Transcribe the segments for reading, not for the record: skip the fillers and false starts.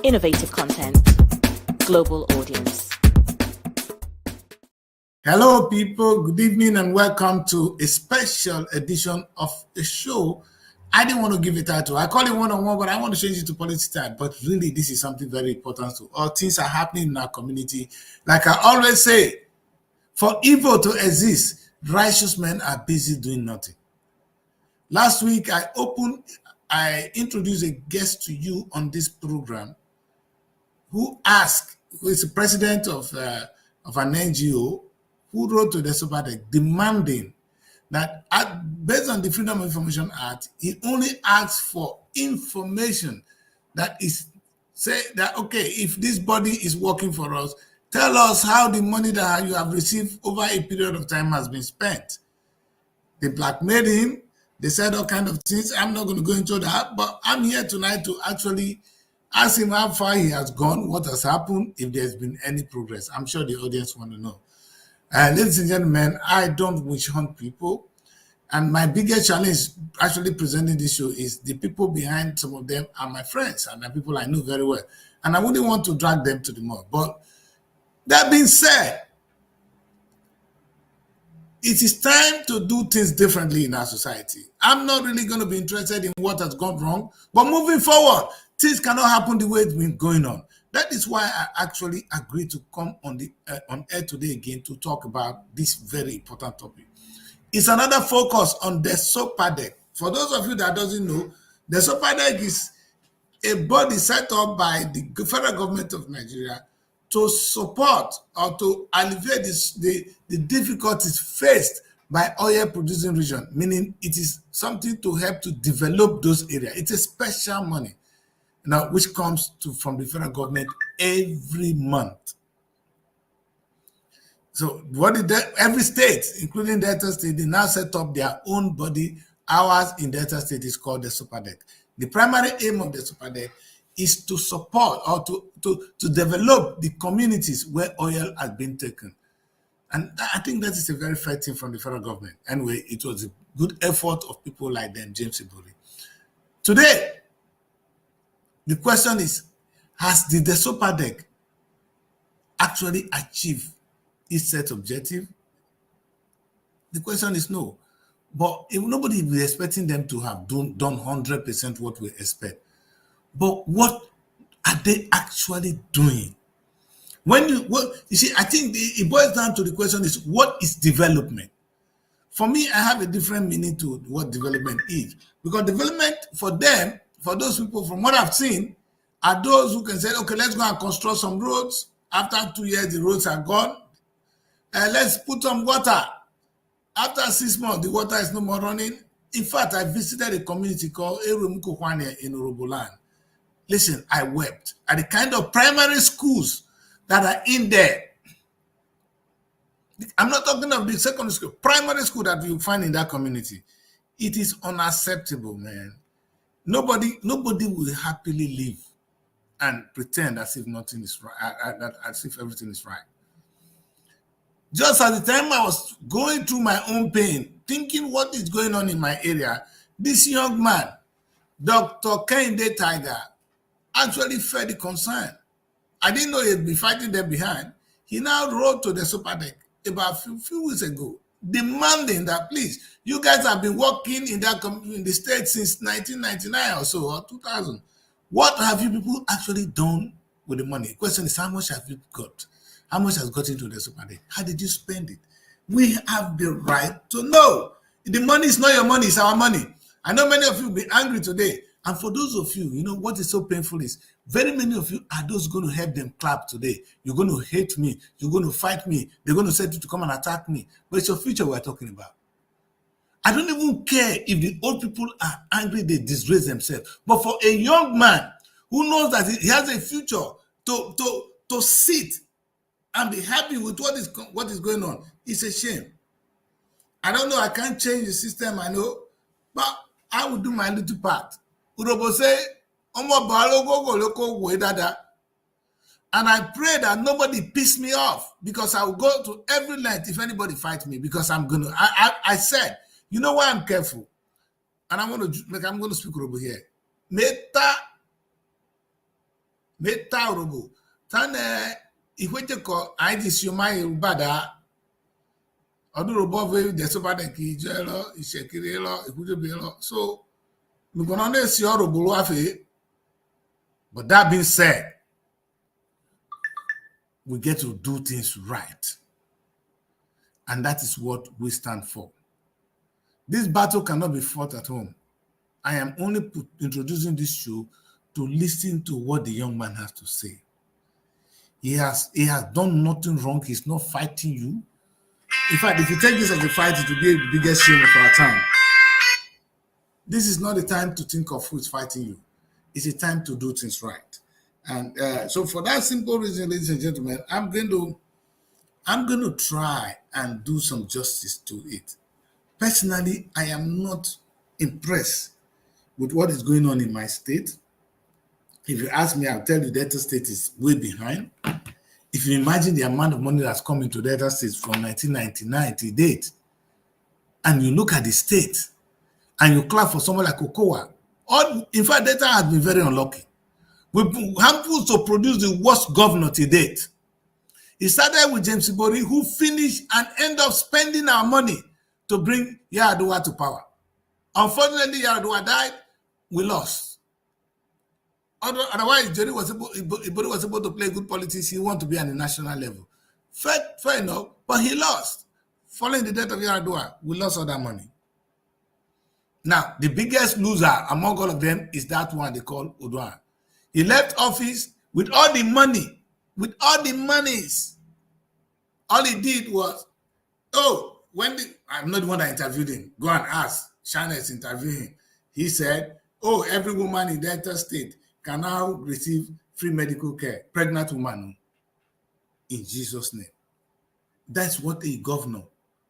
Innovative content, global audience. Hello, people. Good evening and welcome to a special edition of a show. I didn't want to give it a title. I call it one-on-one, but I want to change it to politics time. But really, this is something very important to all. Things are happening in our community. Like I always say, for evil to exist, righteous men are busy doing nothing. Last week, I introduced a guest to you on this program who is the president of an NGO, who wrote to the Superdeck demanding that, based on the Freedom of Information Act, he only asks for information that is say that, okay, if this body is working for us, tell us how the money that you have received over a period of time has been spent. They blackmailed him. They said all kinds of things. I'm not going to go into that, but I'm here tonight to actually ask him how far he has gone, what has happened, if there's been any progress. I'm sure the audience want to know. Ladies and gentlemen, I don't witch hunt people. And my biggest challenge actually presenting this show is the people behind some of them are my friends and the people I know very well. And I wouldn't want to drag them to the mud. But that being said, it is time to do things differently in our society. I'm not really going to be interested in what has gone wrong, but moving forward, things cannot happen the way it's been going on. That is why I actually agreed to come on air today again to talk about this very important topic. It's another focus on the Superdeck. For those of you that doesn't know, the Superdeck is a body set up by the federal government of Nigeria to support or to alleviate the difficulties faced by oil-producing region, meaning it is something to help to develop those areas. It's a special money now which comes from the federal government every month. So every state, including Delta State, they now set up their own body. Ours in Delta State is called the Superdeck. The primary aim of the Superdeck is to support or to develop the communities where oil has been taken. And I think that is a very fair thing from the federal government. Anyway, it was a good effort of people like them, James Ibori. Today, the question is, has the Superdeck actually achieved its set objective? The question is no. But if nobody will be expecting them to have done 100% what we expect. But what are they actually doing? You see, I think it boils down to the question is, what is development? For me, I have a different meaning to what development is. Because development for them, for those people, from what I've seen, are those who can say, okay, let's go and construct some roads. After 2 years, the roads are gone. Let's put some water. After 6 months, the water is no more running. In fact, I visited a community called Erumukuhwane in Uroboland. Listen, I wept at the kind of primary schools that are in there. I'm not talking of the secondary school, primary school that you find in that community. It is unacceptable, man. Nobody will happily live and pretend as if nothing is right, as if everything is right. Just at the time I was going through my own pain, thinking what is going on in my area, this young man, Dr. Kehinde Tiger, actually felt the concern. I didn't know he'd be fighting them behind. He now wrote to the Superdeck about a few weeks ago, demanding that, please, you guys have been working in the state since 1999 or so, or 2000. What have you people actually done with the money? The question is, how much have you got? How much has got into the Superdeck? How did you spend it? We have the right to know. The money is not your money, it's our money. I know many of you will be angry today. And for those of you, you know what is so painful is, very many of you are those going to help them clap today. You're going to hate me. You're going to fight me. They're going to say to come and attack me. But it's your future we're talking about. I don't even care if the old people are angry, they disgrace themselves. But for a young man who knows that he has a future to sit and be happy with what is going on, it's a shame. I don't know, I can't change the system, I know, but I will do my little part. Urobo say, and I pray that nobody piss me off, because I will go to every length if anybody fights me, because I'm going to, I said, you know why I'm careful? and I'm going to speak Robo here. Meta Robo. Tane ihwete ko IDC my bada. Odu Robo ve de so bada ki jelo isekire lo ikuje be lo. So we gonna na see Robo lo afi. But that being said, we get to do things right. And that is what we stand for. This battle cannot be fought at home. I am only introducing this show to listen to what the young man has to say. He has done nothing wrong. He's not fighting you. In fact, if you take this as a fight, it will be the biggest shame of our time. This is not the time to think of who is fighting you. It's a time to do things right. And so for that simple reason, ladies and gentlemen, I'm going to try and do some justice to it. Personally, I am not impressed with what is going on in my state. If you ask me, I'll tell you Delta State is way behind. If you imagine the amount of money that's coming to Delta State from 1999 to date, and you look at the state, and you clap for someone like Okowa, in fact, Delta has been very unlucky. We happen to produce the worst governor to date. It started with James Ibori, who finished and ended up spending our money to bring Yar'Adua to power. Unfortunately, Yar'Adua died. We lost. Otherwise, Ibori was able to play good politics. He wanted to be on the national level. Fair enough, but he lost. Following the death of Yar'Adua, we lost all that money. Now, the biggest loser among all of them is that one they call Oduah. He left office with all the money, with all the monies. All he did was, I'm not the one that interviewed him. Go and ask. Shannon's interviewed him. He said, every woman in Delta State can now receive free medical care. Pregnant woman. In Jesus' name. That's what a governor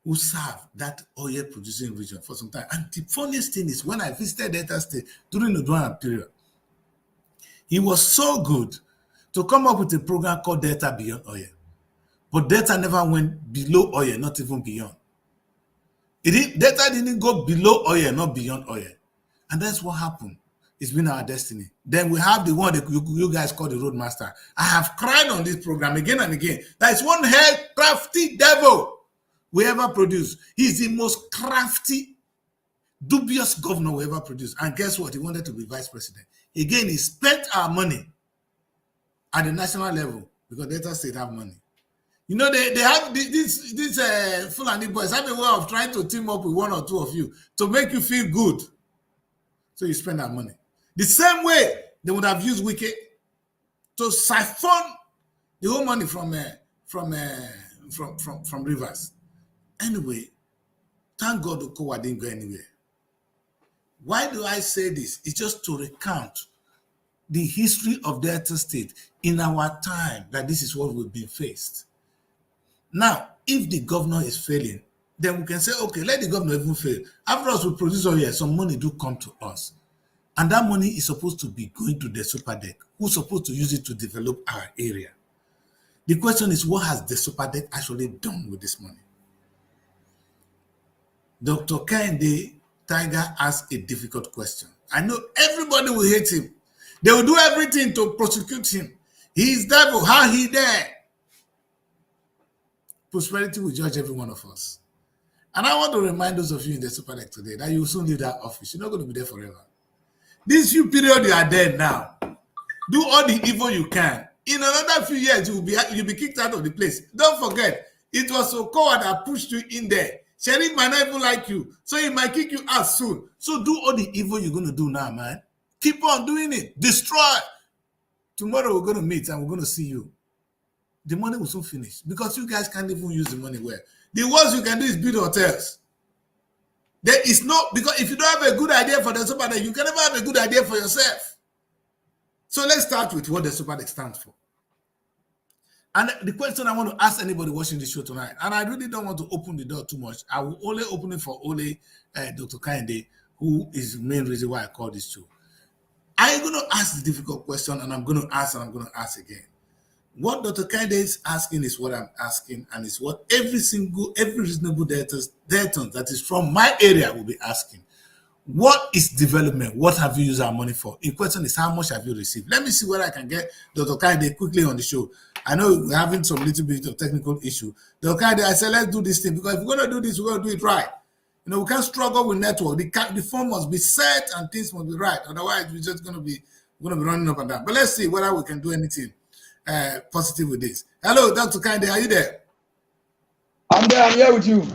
who served that oil producing region for some time. And the funniest thing is when I visited Delta State during the Duran period, he was so good to come up with a program called Delta Beyond Oil. But Delta never went below oil, not even beyond. Delta didn't go below oil, not beyond oil. And that's what happened. It's been our destiny. Then we have the one that you guys call the Roadmaster. I have cried on this program again and again. That is one hell crafty devil we ever produced. He's the most crafty, dubious governor we ever produced. And guess what? He wanted to be vice president. Again, he spent our money at the national level because Delta State have money. You know, they have these Fulani boys have a way of trying to team up with one or two of you to make you feel good. So you spend that money. The same way they would have used Wike to siphon the whole money from Rivers. Anyway, thank God Okowa didn't go anywhere. Why do I say this? It's just to recount the history of Delta State in our time, that this is what we've been faced. Now, if the governor is failing, then we can say, okay, let the governor even fail. After us, we produce oil, some money do come to us. And that money is supposed to be going to the super deck, who's supposed to use it to develop our area. The question is, what has the super deck actually done with this money? Dr. Kehinde Tiger asked a difficult question. I know everybody will hate him. They will do everything to prosecute him. He is devil. How he dare? Prosperity will judge every one of us. And I want to remind those of you in the super deck today that you will soon leave that office. You're not going to be there forever. This few period you are there now, do all the evil you can. In another few years, you'll be kicked out of the place. Don't forget, it was Okowa that pushed you in there. Sheriff might not even like you, so he might kick you out soon. So do all the evil you're going to do now, man. Keep on doing it. Destroy. Tomorrow we're going to meet and we're going to see you. The money will soon finish because you guys can't even use the money well. The worst you can do is build hotels. There is no, because if you don't have a good idea for the super deck, you can never have a good idea for yourself. So let's start with what the super deck stands for. And the question I want to ask anybody watching the show tonight, and I really don't want to open the door too much. I will only open it for Dr. Kehinde, who is the main reason why I call this show. I'm going to ask the difficult question, and I'm going to ask, and I'm going to ask again. What Dr. Kehinde is asking is what I'm asking, and it's what every reasonable Deltan that is from my area will be asking. What is development? What have you used our money for? The question is, how much have you received? Let me see whether I can get Dr. Kaide quickly on the show. I know we're having some little bit of technical issue. Dr. Kaide, I said, let's do this thing, because if we're going to do this, we're going to do it right. You know, we can't struggle with network. The phone must be set and things must be right. Otherwise, we're just going to be running up and down. But let's see whether we can do anything positive with this. Hello, Dr. Kaide, are you there? I'm there. I'm here with you.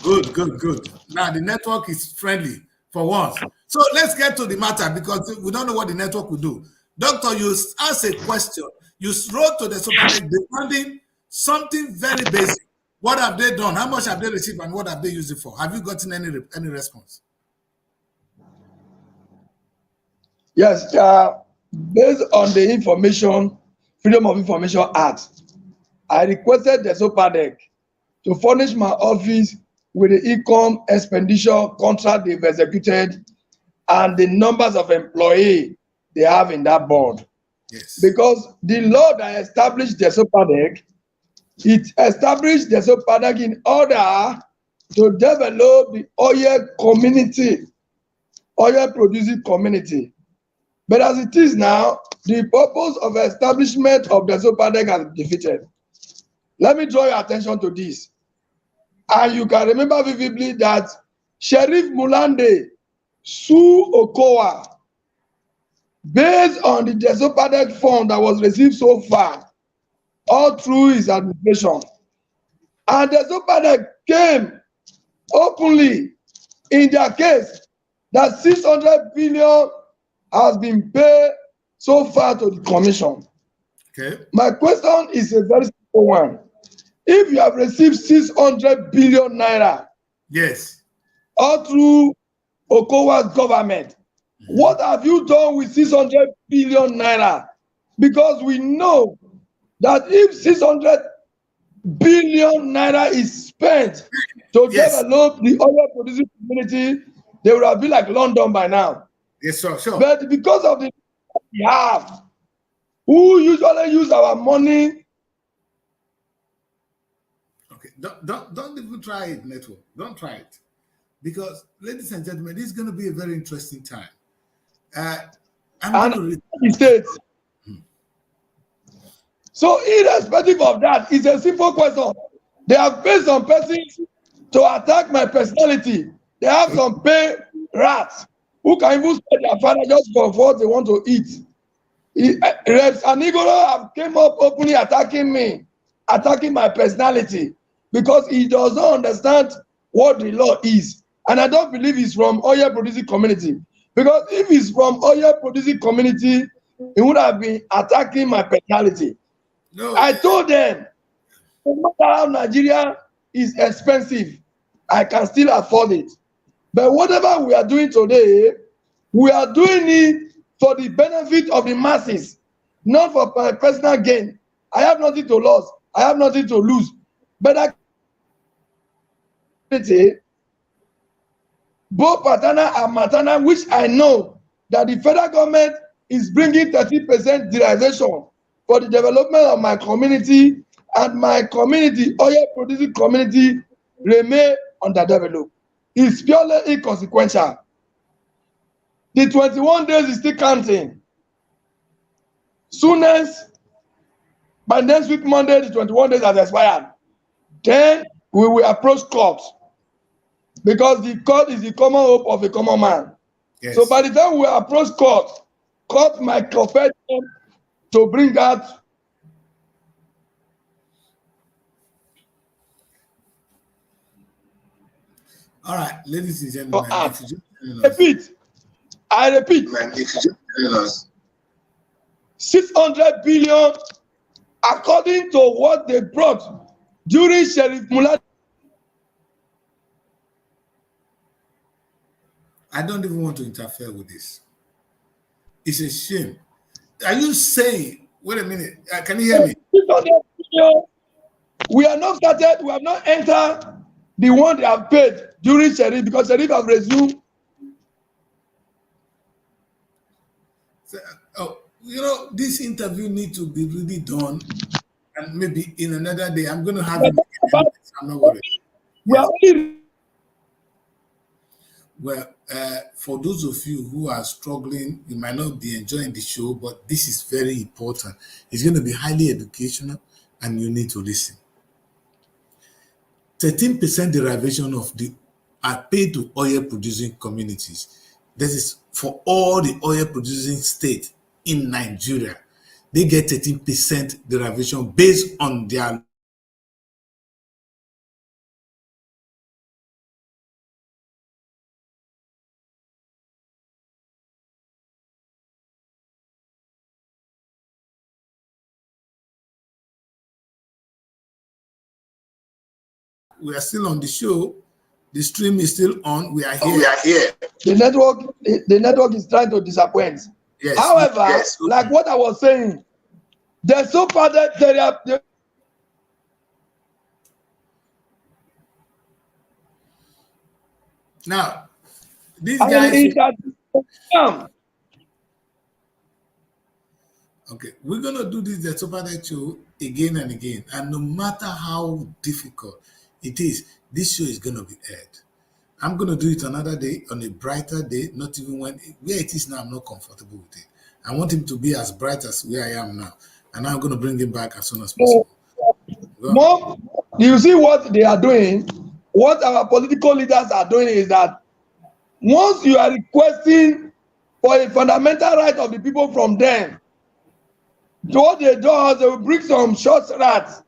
Good. Now, the network is friendly for once. So let's get to the matter, because we don't know what the network will do. Doctor, you asked a question. You wrote to the SOPADEC demanding something very basic. What have they done? How much have they received, and what have they used it for? Have you gotten any response? Yes, based on the information, Freedom of Information Act, I requested the SOPADEC to furnish my office with the income expenditure contract they've executed and the numbers of employees they have in that board. Yes. Because the law that established the SOPADEC, it established the SOPADEC in order to develop the oil community, oil producing community. But as it is now, the purpose of establishment of the SOPADEC has been defeated. Let me draw your attention to this. And you can remember vividly that Sheriff Mulande sued Okowa based on the SOPADEC fund that was received so far, all through his administration. And the SOPADEC came openly in their case that 600 billion has been paid so far to the commission. Okay. My question is a very simple one. If you have received 600 billion naira, yes, all through Okowa's government, what have you done with 600 billion naira? Because we know that if 600 billion naira is spent to develop the oil producing community, they would have been like London by now. Yes, sure. But because of the we have, who usually use our money. Okay, don't even try it, network. Don't try it, because, ladies and gentlemen, this is going to be a very interesting time. I'm going to read the states. So, irrespective of that, it's a simple question. They have paid some persons to attack my personality. They have some pay rats who can even spend their father just for what they want to eat. Reps Anigolo have came up openly attacking me, attacking my personality, because he does not understand what the law is. And I don't believe he's from oil producing community. Because if he's from oil producing community, he would have been attacking my personality. No. I told them, no matter how Nigeria is expensive, I can still afford it. But whatever we are doing today, we are doing it for the benefit of the masses, not for my personal gain. I have nothing to lose. I have nothing to lose. But I both paternal and maternal, which I know that the federal government is bringing 30% derivation for the development of my community, and my community, oil producing community, remain underdeveloped. It's purely inconsequential. The 21 days is still counting. Soonest, by next week, Monday, the 21 days has expired. Then we will approach court, because the court is the common hope of a common man. Yes. So by the time we approach court might compel them to bring out. All right, ladies and gentlemen. I repeat. 600 billion, according to what they brought during Sheriff Mulade. I don't even want to interfere with this. It's a shame. Are you saying, wait a minute, can you hear me? We are not started, we have not entered the one they have paid during Sheriff, because Sheriff have resumed. So, you know, this interview needs to be really done, and maybe in another day, I'm going to have it. I'm not worried. We are only. Well, for those of you who are struggling, you might not be enjoying the show, but this is very important. It's going to be highly educational and you need to listen. 13% derivation of the are paid to oil producing communities. This is for all the oil producing states in Nigeria. They get 13% derivation based on their we are still on the show. The stream is still on. We are here. We are here. The network is trying to disappoint. Yes. However, yes. like what I was saying, there's so far that there are. Now, these guys. Okay, we're gonna do this the Super Net show again and again, and no matter how difficult it is, this show is gonna be aired. I'm gonna do it another day on a brighter day, not even where it is now. I'm not comfortable with it. I want him to be as bright as where I am now, and I'm gonna bring him back as soon as possible. Mom, you see what they are doing? What our political leaders are doing is that once you are requesting for a fundamental right of the people from them, what they do is they will bring some short rats,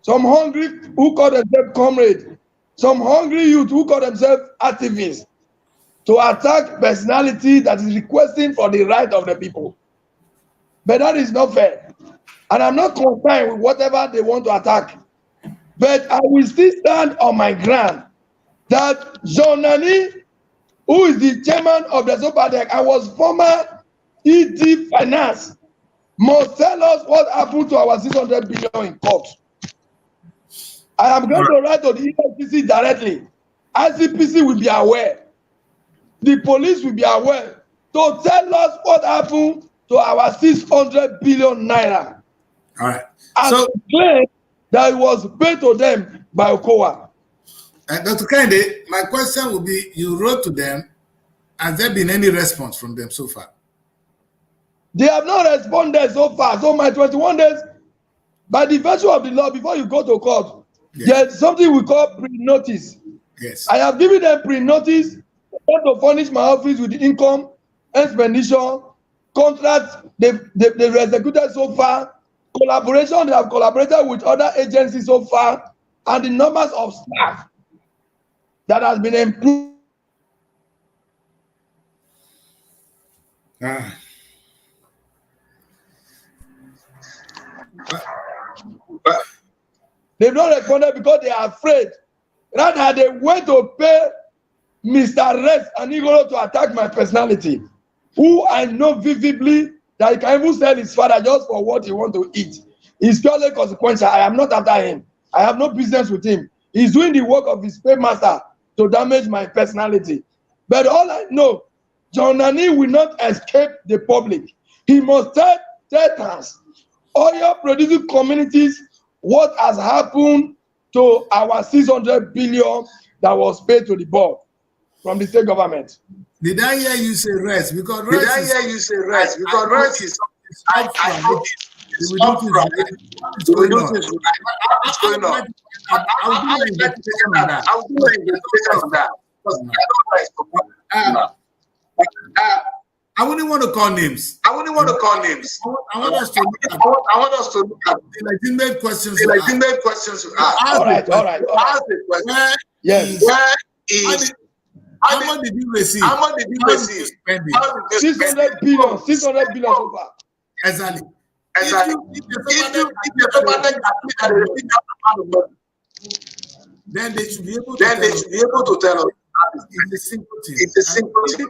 some hungry who call themselves comrade, some hungry youth who call themselves activists, to attack personality that is requesting for the right of the people. But that is not fair. And I'm not concerned with whatever they want to attack. But I will still stand on my ground that John Nani, who is the chairman of the Sopadec, I was former ED Finance, must tell us what happened to our 600 billion in court. I am going to write to the EFCC directly. ICPC will be aware. The police will be aware to tell us what happened to our 600 billion naira. All right. And so claim that it was paid to them by Okowa. Dr. Kende, my question will be, you wrote to them. Has there been any response from them so far? They have not responded so far. So my 21 days, by the virtue of the law, before you go to court, yes, there's something we call pre-notice. Yes. I have given them pre-notice to furnish my office with the income, expenditure, contracts they've executed so far, collaboration, they have collaborated with other agencies so far, and the numbers of staff that has been improved. They've not responded because they are afraid. Rather, they went to pay Mr. Rex and Igoro to attack my personality, who I know vividly that he can even sell his father just for what he wants to eat. It's purely consequential. I am not after him. I have no business with him. He's doing the work of his paymaster to damage my personality. But all I know, John Nani will not escape the public. He must tell us, oil producing communities, what has happened to our 600 billion that was paid to the board from the state government. Did I hear you say rest? Because rest is I hope it's going on. What's going on? I'll do an investigation on that. I wouldn't want to call names. I want us to look at the legitimate questions. All right. Yes. How much did you receive? 600 billion so far. Exactly. Then they should be able to tell us. It's a simple thing.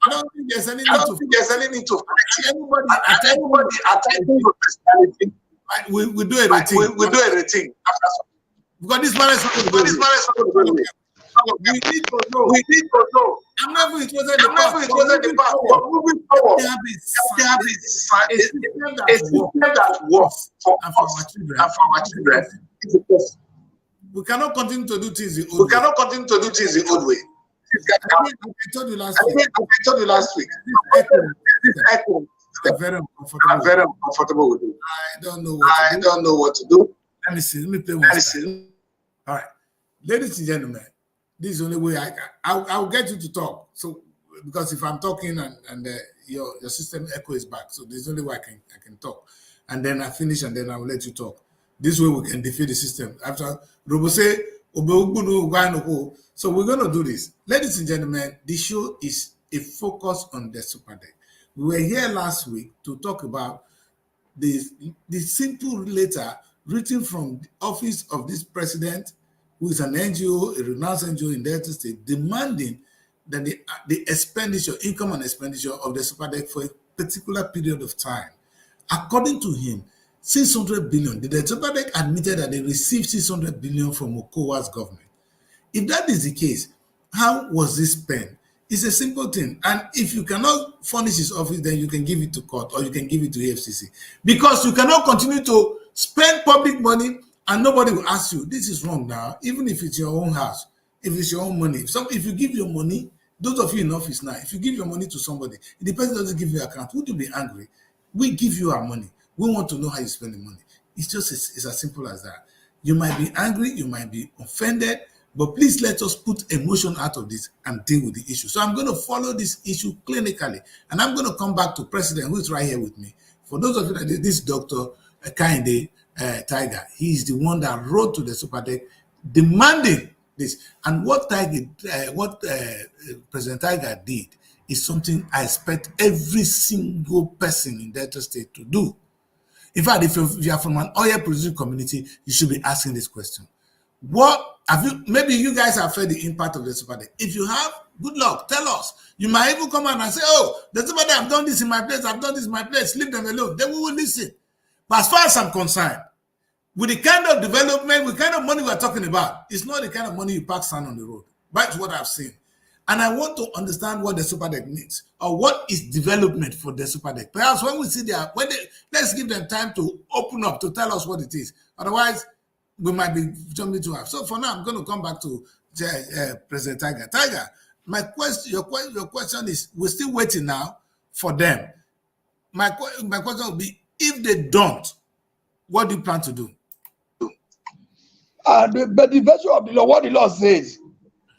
I don't think there's any need to anybody attacking your personality. We do everything. Because this man is not going to do. We need to know. I'm never interested in the past. But moving forward, they have a system that works for us and for our children. We cannot continue to do things the old way. I told you last week. Echo. I'm very uncomfortable with it. I don't know what to do. Let me see. Let me play one time. All right, ladies and gentlemen, this is the only way I'll get you to talk. So because if I'm talking and your system echo is back, so this is the only way I can talk. And then I finish and then I will let you talk. This way we can defeat the system. After Robo say, so we're going to do this. Ladies and gentlemen, the show is a focus on the Super Deck. We were here last week to talk about the simple letter written from the office of this president, who is an NGO, a renounced NGO in Delta State, demanding that the expenditure, income and expenditure of the Super Deck for a particular period of time. According to him, 600 billion. The Super Deck admitted that they received 600 billion from Okowa's government. If that is the case, how was this spent? It's a simple thing. And if you cannot furnish his office, then you can give it to court or you can give it to FCC. Because you cannot continue to spend public money and nobody will ask you, this is wrong now, even if it's your own house, if it's your own money. If you give your money, those of you in office now, if you give your money to somebody, if the person doesn't give you an account, would you be angry? We give you our money. We want to know how you spend the money. It's as simple as that. You might be angry, you might be offended, but please let us put emotion out of this and deal with the issue. So I'm going to follow this issue clinically, and I'm going to come back to President, who is right here with me. For those of you that did this, Dr. Kainde Tiger, he is the one that wrote to the Super Deck demanding this. And what President Tiger did is something I expect every single person in Delta State to do. In fact, if you are from an oil producing community, you should be asking this question. What have you, maybe you guys have felt the impact of the Super Deck. If you have, good luck, tell us. You might even come out and say, oh, the Super Deck, I've done this in my place, I've done this in my place, leave them alone. Then we will listen. But as far as I'm concerned, with the kind of development, with the kind of money we're talking about, it's not the kind of money you park sand on the road. That's what I've seen. And I want to understand what the Super Deck needs, or what is development for the Super Deck. Perhaps when we see let's give them time to open up, to tell us what it is. Otherwise, we might be jumping to have. So for now, I'm going to come back to President Tiger. Tiger, your question is, we're still waiting now for them. My question will be, if they don't, what do you plan to do? But the version of the law, what the law says,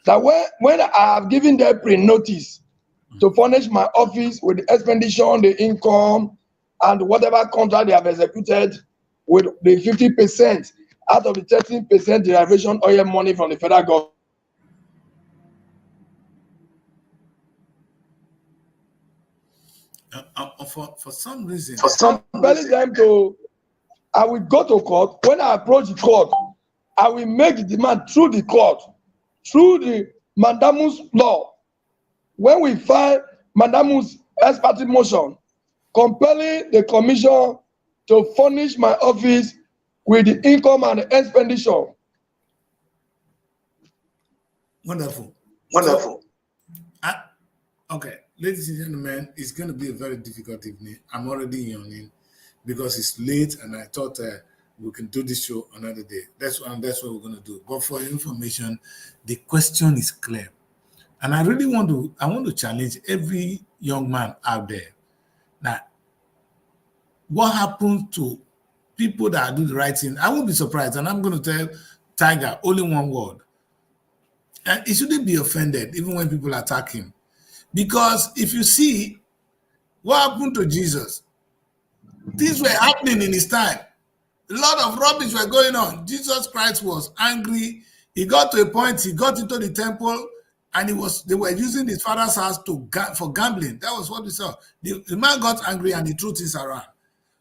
that when I have given them pre-notice to furnish my office with the expenditure, the income, and whatever contract they have executed with the 50% out of the 13% derivation oil money from the federal government. For some reason, telling them to, I will go to court. When I approach the court, I will make the demand through the court, through the mandamus law. When we file mandamus ex parte motion compelling the commission to furnish my office with the income and the expenditure. Wonderful. Okay, ladies and gentlemen, it's going to be a very difficult evening. I'm already yawning because it's late, and I thought we can do this show another day. That's what we're going to do. But for your information, the question is clear, and I really want to challenge every young man out there. Now, what happened to people that do the right thing? I won't be surprised, and I'm going to tell Tiger only one word. And he shouldn't be offended even when people attack him. Because if you see what happened to Jesus, things were happening in his time. A lot of rubbish were going on. Jesus Christ was angry. He got to a point, he got into the temple, and they were using his father's house for gambling. That was what we saw. The man got angry and he threw things around.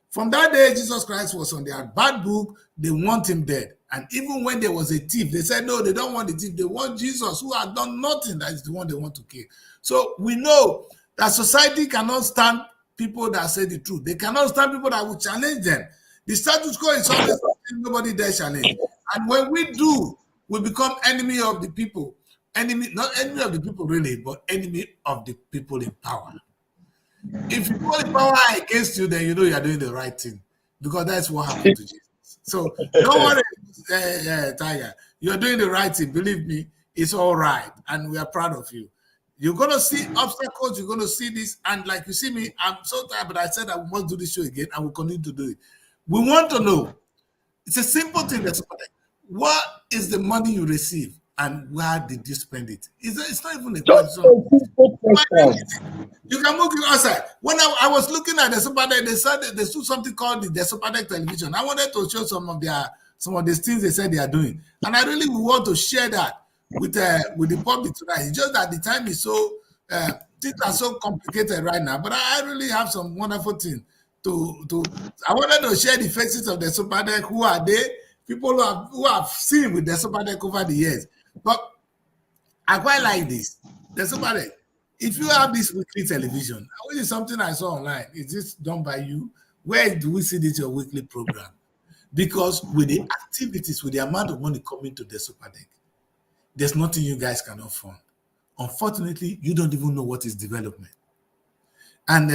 From that day, Jesus Christ was on their bad book. They want him dead. And even when there was a thief, they said, no, they don't want the thief. They want Jesus, who had done nothing. That is the one they want to kill. So we know that society cannot stand people that say the truth. They cannot stand people that will challenge them. The status quo is always nobody dare challenge. And when we do, we become enemy of the people. Not enemy of the people really, but enemy of the people in power. If you put the power against you, then you know you are doing the right thing, because that's what happened to Jesus. So don't worry, Tiger. You're doing the right thing. Believe me, It's all right, and we are proud of you. You're gonna see obstacles, you're gonna see this, and like you see me, I'm so tired, but I said I must do this show again, and we'll continue to do it. We want to know. It's a simple thing that's about it. What is the money you receive, and where did you spend it? It's not even a Just question. a simple question. You can move it outside. When I was looking at the Superdeck, they said they do something called the Superdeck television. I wanted to show some of the things they said they are doing, and I really want to share that with the public tonight. It's just that the time is so things are so complicated right now. But I really have some wonderful things to. I wanted to share the faces of the Superdeck. Who are they? People who have seen with the Superdeck over the years. But I quite like this. The Superdeck. If you have this weekly television, which is something I saw online, is this done by you? Where do we see this your weekly program? Because with the activities, with the amount of money coming to the Superdeck, there's nothing you guys cannot fund. Unfortunately, you don't even know what is development. And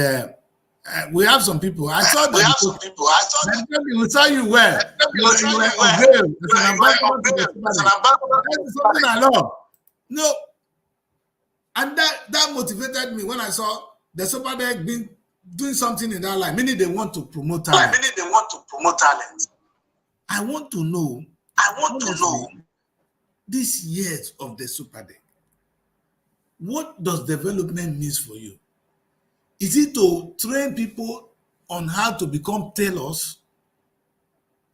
we have some people. I saw that. We have some people. I saw that. We saw you well. You were unveiled as an ambassador to the Superdeck. That is something I love. No. And that motivated me when I saw the Superdeck doing something in that line, meaning they want to promote talent. I want to know these years of the Superdeck. What does development mean for you? Is it to train people on how to become tailors?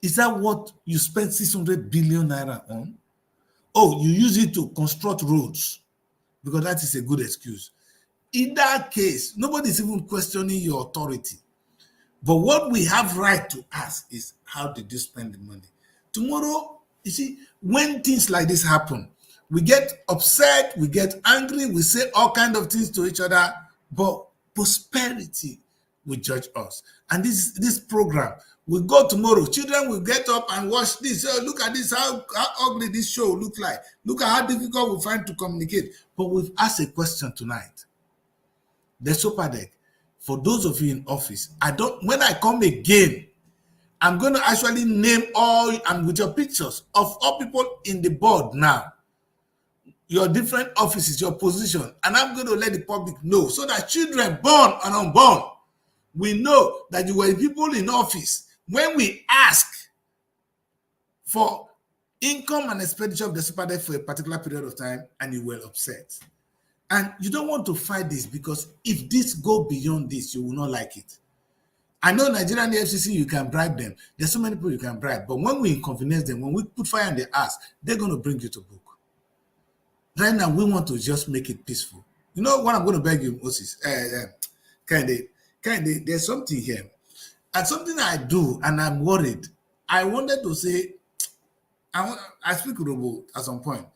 Is that what you spend 600 billion naira on? Oh, you use it to construct roads, because that is a good excuse. In that case, nobody's even questioning your authority. But what we have right to ask is, how did you spend the money? Tomorrow, you see, when things like this happen, we get upset, we get angry, we say all kinds of things to each other, but prosperity will judge us. And this program will go tomorrow. Children will get up and watch this. Oh, look at this, how ugly this show look like. Look at how difficult we find to communicate. But we've asked a question tonight. The Superdeck, for those of you in office, when I come again, I'm going to actually name all, and with your pictures of all people in the board now, your different offices, your position, and I'm going to let the public know, so that children born and unborn, we know that you were people in office when we ask for income and expenditure of the Superdeck for a particular period of time, and you were upset. And you don't want to fight this, because if this go beyond this, you will not like it. I know Nigerian FCC, you can bribe them. There's so many people you can bribe. But when we inconvenience them, when we put fire in their ass, they're going to bring you to book. Right now, we want to just make it peaceful. You know what I'm going to beg you, Moses? There's something here. And something I do, and I'm worried. I wanted to say, I speak Robo at some point.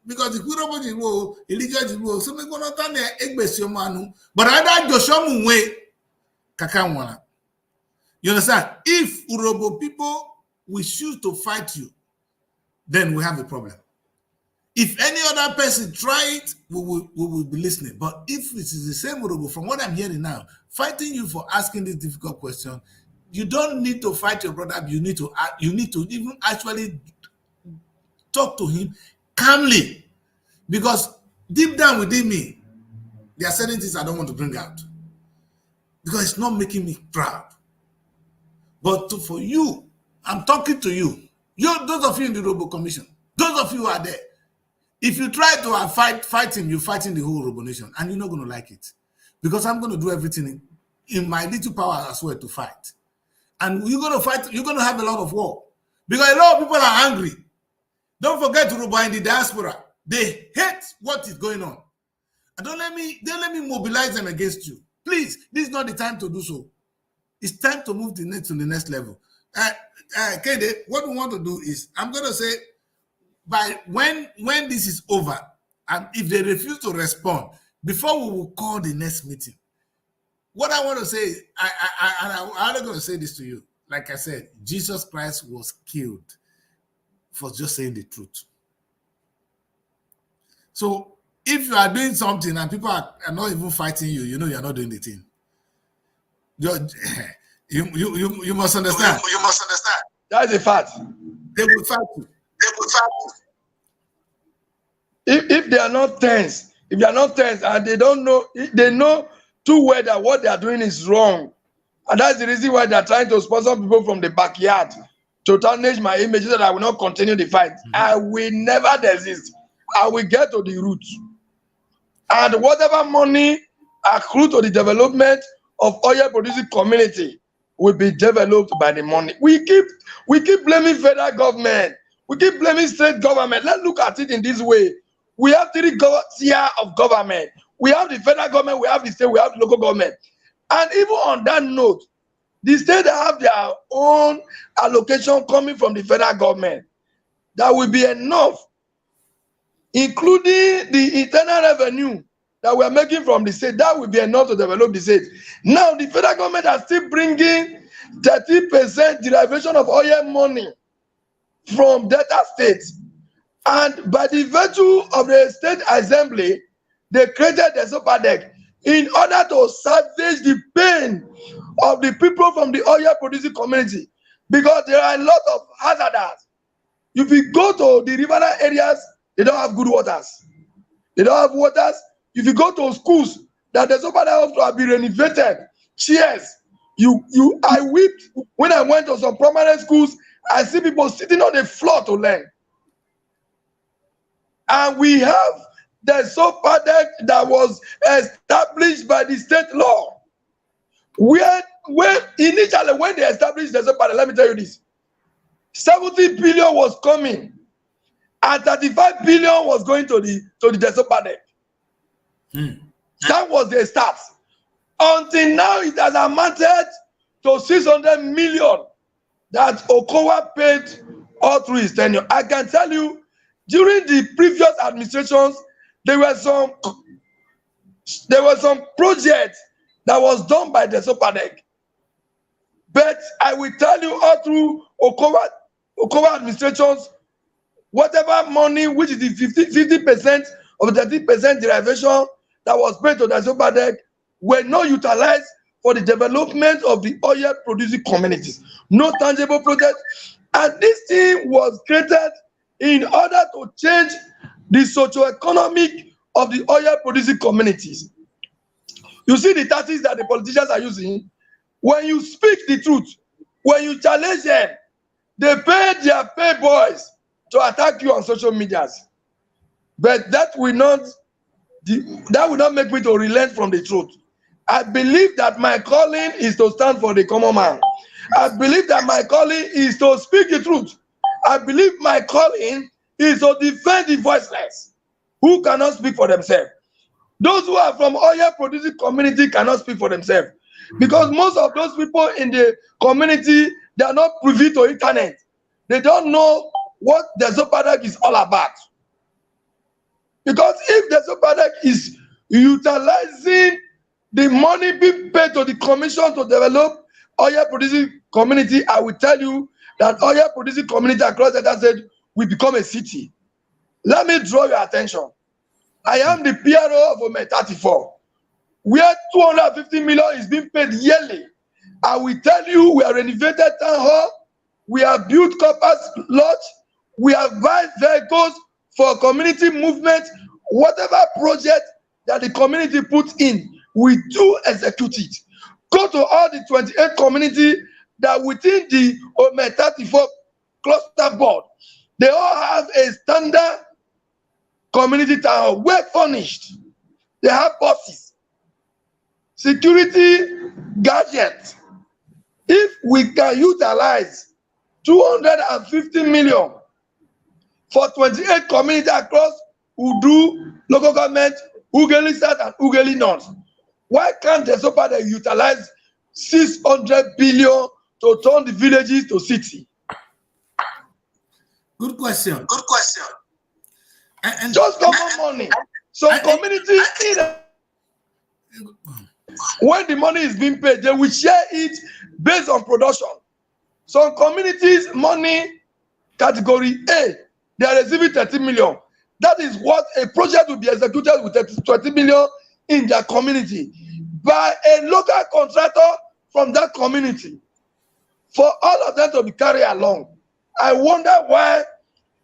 Because if we don't know, illegal rule, so we gonna turn the Egbesiomanu, but I Joshomu way Kakanwana. You understand? If Urobo people we choose to fight you, then we have a problem. If any other person try it, we will be listening. But if it is the same Urobo, from what I'm hearing now, fighting you for asking this difficult question, you don't need to fight your brother. You need to even actually talk to him calmly, because deep down within me, there are certain things I don't want to bring out, because it's not making me proud. But for you, I'm talking to you. Those of you in the Robo Commission, those of you who are there, if you try to fight him, you're fighting the whole Robo Nation, and you're not going to like it, because I'm going to do everything in my little power as well to fight. And you're going to fight. You're going to have a lot of war, because a lot of people are angry. Don't forget Yoruba in the diaspora. They hate what is going on. And don't let me mobilize them against you. Please, this is not the time to do so. It's time to move to the next level. Kende, what we want to do is, I'm going to say, by when this is over, and if they refuse to respond, before we will call the next meeting, what I want to say, I'm not going to say this to you. Like I said, Jesus Christ was killed for just saying the truth. So if you are doing something and people are not even fighting you, you know you're not doing the thing. You must understand. You must understand. That is a fact. They will fight you. They will fight you. If they are not tense, and they don't know, they know too well that what they are doing is wrong. And that's the reason why they are trying to sponsor people from the backyard to tarnish my image so that I will not continue the fight. I will never desist. I will get to the root. And whatever money accrued to the development of oil producing community will be developed by the money. We keep blaming federal government. We keep blaming state government. Let's look at it in this way. We have three tiers of government. We have the federal government, we have the state, we have the local government. And even on that note, the state have their own allocation coming from the federal government. That will be enough, including the internal revenue that we are making from the state. That will be enough to develop the state. Now, the federal government are still bringing 30% derivation of oil money from Delta states. And by the virtue of the state assembly, they created the SOPADEC in order to salvage the pain of the people from the oil producing community, because there are a lot of hazards. If you go to the riverine areas, they don't have good waters. They don't have waters. If you go to schools that the SOPADEC have to be renovated, chairs, I wept when I went to some permanent schools. I see people sitting on the floor to learn. And we have the SOPADEC that was established by the state law. When initially, when they established the SOPADEC, let me tell you this, 70 billion was coming, and 35 billion was going to the SOPADEC. That was the start. Until now, it has amounted to 600 million that Okowa paid all through his tenure. I can tell you, during the previous administrations, there were some projects that was done by the SOPADEC. But I will tell you, all through Okowa administrations, whatever money, which is the 50% of the 30% derivation that was paid to the SOPADEC, were not utilized for the development of the oil producing communities. No tangible project. And this thing was created in order to change the socio-economic of the oil producing communities. You see the tactics that the politicians are using. When you speak the truth, when you challenge them, they pay their pay boys to attack you on social medias. But that will not make me to relent from the truth. I believe that my calling is to stand for the common man. I believe that my calling is to speak the truth. I believe my calling is to defend the voiceless who cannot speak for themselves. Those who are from oil producing community cannot speak for themselves, because most of those people in the community, they are not privy to internet. They don't know what the SOPADEC is all about. Because if the SOPADEC is utilizing the money being paid to the commission to develop oil producing community, I will tell you that oil producing community across the state will become a city. Let me draw your attention. I am the PRO of Ome 34, where 250 million is being paid yearly. I will tell you, we have renovated town hall, we have built corpus lodge, we have buy vehicles for community movement. Whatever project that the community puts in, we do execute it. Go to all the 28 communities that within the Ome 34 cluster board, they all have a standard community town hall, well furnished. They have buses, security gadgets. If we can utilize 250 million for 28 communities across Udu local government, Ugeli South and Ugeli North, why can't the SOPADEC utilize 600 billion to turn the villages to city? Good question. Good question. And Just common money. Some community, when the money is being paid, they will share it based on production. Some communities, money category A, they are receiving 30 million. That is what a project will be executed with 20 million in their community by a local contractor from that community. for all of them to be carried along. I wonder why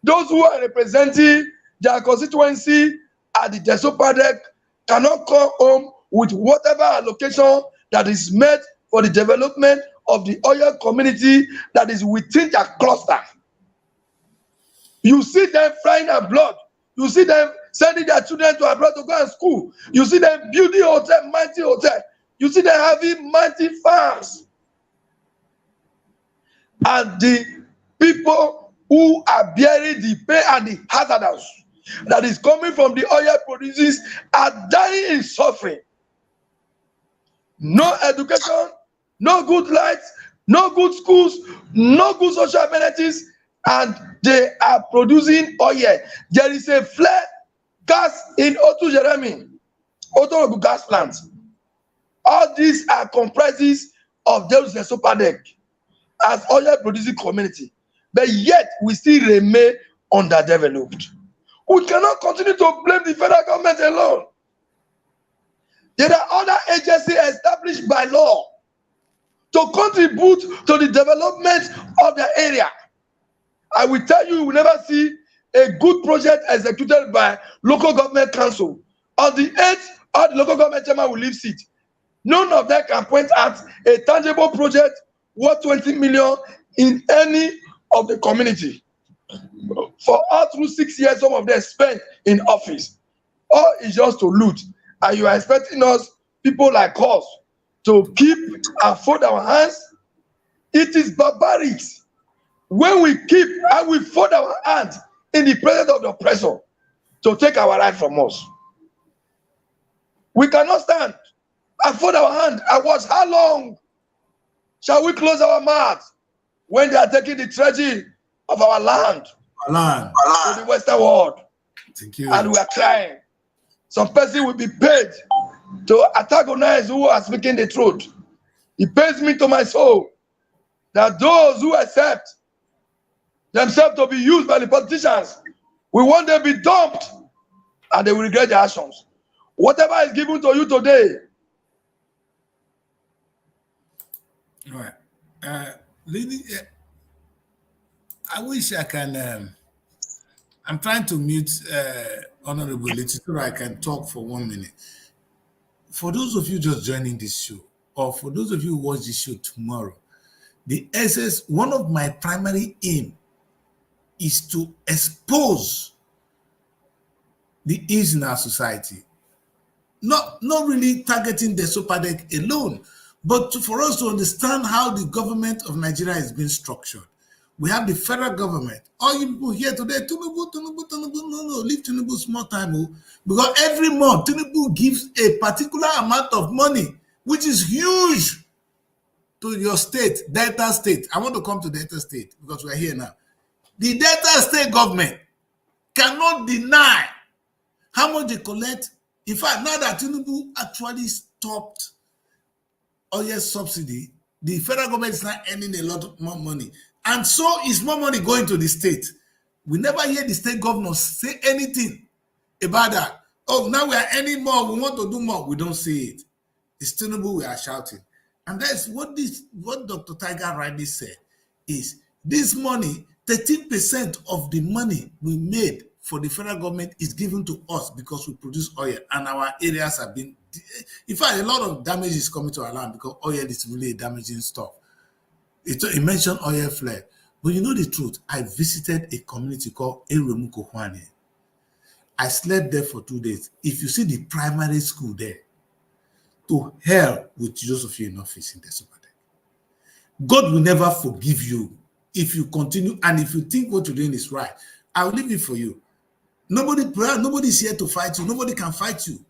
those who are representing their constituency at the Desopadec cannot come home with whatever allocation that is made for the development of the oil community that is within their cluster. You see them flying abroad. You see them sending their children to abroad to go and school. You see them building hotel, mighty hotel. You see them having mighty farms. And the people who are bearing the pain and the hazardous that is coming from the oil producers are dying in suffering. No education, no good lights, no good schools, no good social amenities, and they are producing oil. There is a flare gas in Otu Jeremy, Otu gas plant. All these are comprises of those Desopadec as oil producing community, but yet we still remain underdeveloped. We cannot continue to blame the federal government alone. There are other agencies established by law to contribute to the development of the area. I will tell you, you will never see a good project executed by local government council. On the 8th, all the local government chairman will leave seat. None of them can point at a tangible project worth 20 million in any of the community. For all through 6 years, some of them spent in office. All is just to loot. And you are expecting us, people like us, to keep and fold our hands? It is barbaric when we keep and we fold our hands in the presence of the oppressor to take our right from us. We cannot stand and fold our hand and watch how long shall we close our mouths when they are taking the treasury of our land to the Western world. Thank you. And we are crying. Some person will be paid to antagonize who are speaking the truth. It pains me to my soul that those who accept themselves to be used by the politicians, we want them to be dumped and they will regret their actions. Whatever is given to you today. All right. Lady, I wish I can. I'm trying to mute Honorable Lady so I can talk for 1 minute. For those of you just joining this show, or for those of you who watch this show tomorrow, the essence, one of my primary aim is to expose the ills in our society. Not really targeting the Desopadec alone, but for us to understand how the government of Nigeria is being structured. We have the federal government. All you people here today, Tinubu, no, leave Tinubu small time. Because every month, Tinubu gives a particular amount of money, which is huge to your state, Delta State. I want to come to Delta State because we're here now. The Delta State government cannot deny how much they collect. In fact, now that Tinubu actually stopped oil subsidy, the federal government is now earning a lot more money. And so is more money going to the state. We never hear the state governors say anything about that. Oh, now we are earning more, we want to do more. We don't say it. It's Tinubu we are shouting. And that's what Dr. Tiger rightly said is this money, 13% of the money we made for the federal government is given to us because we produce oil and our areas have been, in fact, a lot of damage is coming to our land because oil is really a damaging stuff. It mentioned oil flare. But you know the truth, I visited a community called Eremukohwane. I slept there for 2 days. If you see the primary school there, to hell with Josephine in office in Desopadec. God will never forgive you if you continue, and if you think what you're doing is right. I'll leave it for you. Nobody's here to fight you. Nobody can fight you.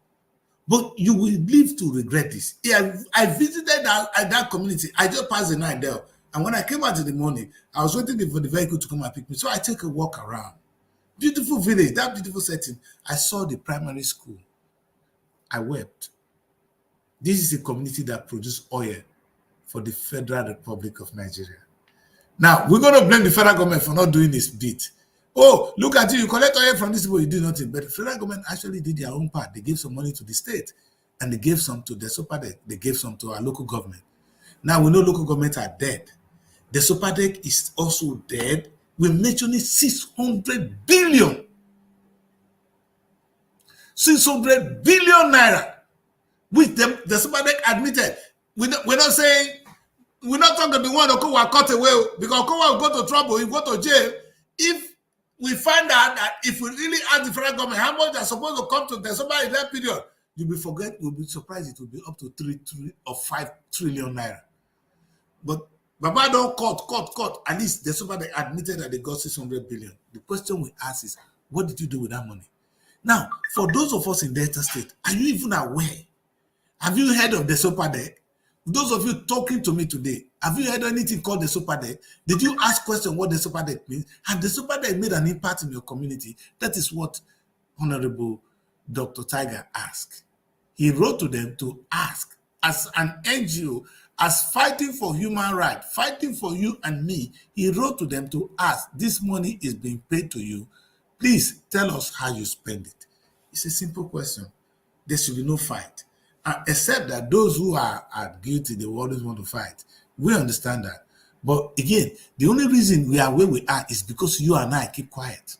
But you will live to regret this. Yeah, I visited that community. I just passed the night there. And when I came out in the morning, I was waiting for the vehicle to come and pick me. So I took a walk around. Beautiful village, that beautiful setting. I saw the primary school. I wept. This is a community that produces oil for the Federal Republic of Nigeria. Now, we're going to blame the federal government for not doing this bit. Oh, look at you collect oil from these people, you do nothing. But the federal government actually did their own part. They gave some money to the state, and they gave some to the Desopadec. They gave some to our local government. Now, we know local governments are dead. The Sopadek is also dead. We're mentioning 600 billion. 600 billion naira, which the Sopadek admitted. We're not saying, we're not talking to the one Okowa cut away, because Okowa will go to trouble, he will go to jail. If we find out that if we really ask the federal government how much they're supposed to come to the Sopadek in that period, you'll be surprised it will be up to 3 or 5 trillion naira. But Baba don't cut. At least the Sopadek admitted that they got 600 billion. The question we ask is, what did you do with that money? Now, for those of us in Delta State, are you even aware? Have you heard of the Sopadek? Those of you talking to me today, have you heard anything called the Sopadek? Did you ask question what the Sopadek means? Have the Sopadek made an impact in your community? That is what Honorable Dr. Tiger asked. He wrote to them to ask, as an NGO, as fighting for human rights, fighting for you and me, he wrote to them to ask, this money is being paid to you. Please tell us how you spend it. It's a simple question. There should be no fight. Except that those who are guilty, they will always want to fight. We understand that. But again, the only reason we are where we are is because you and I keep quiet.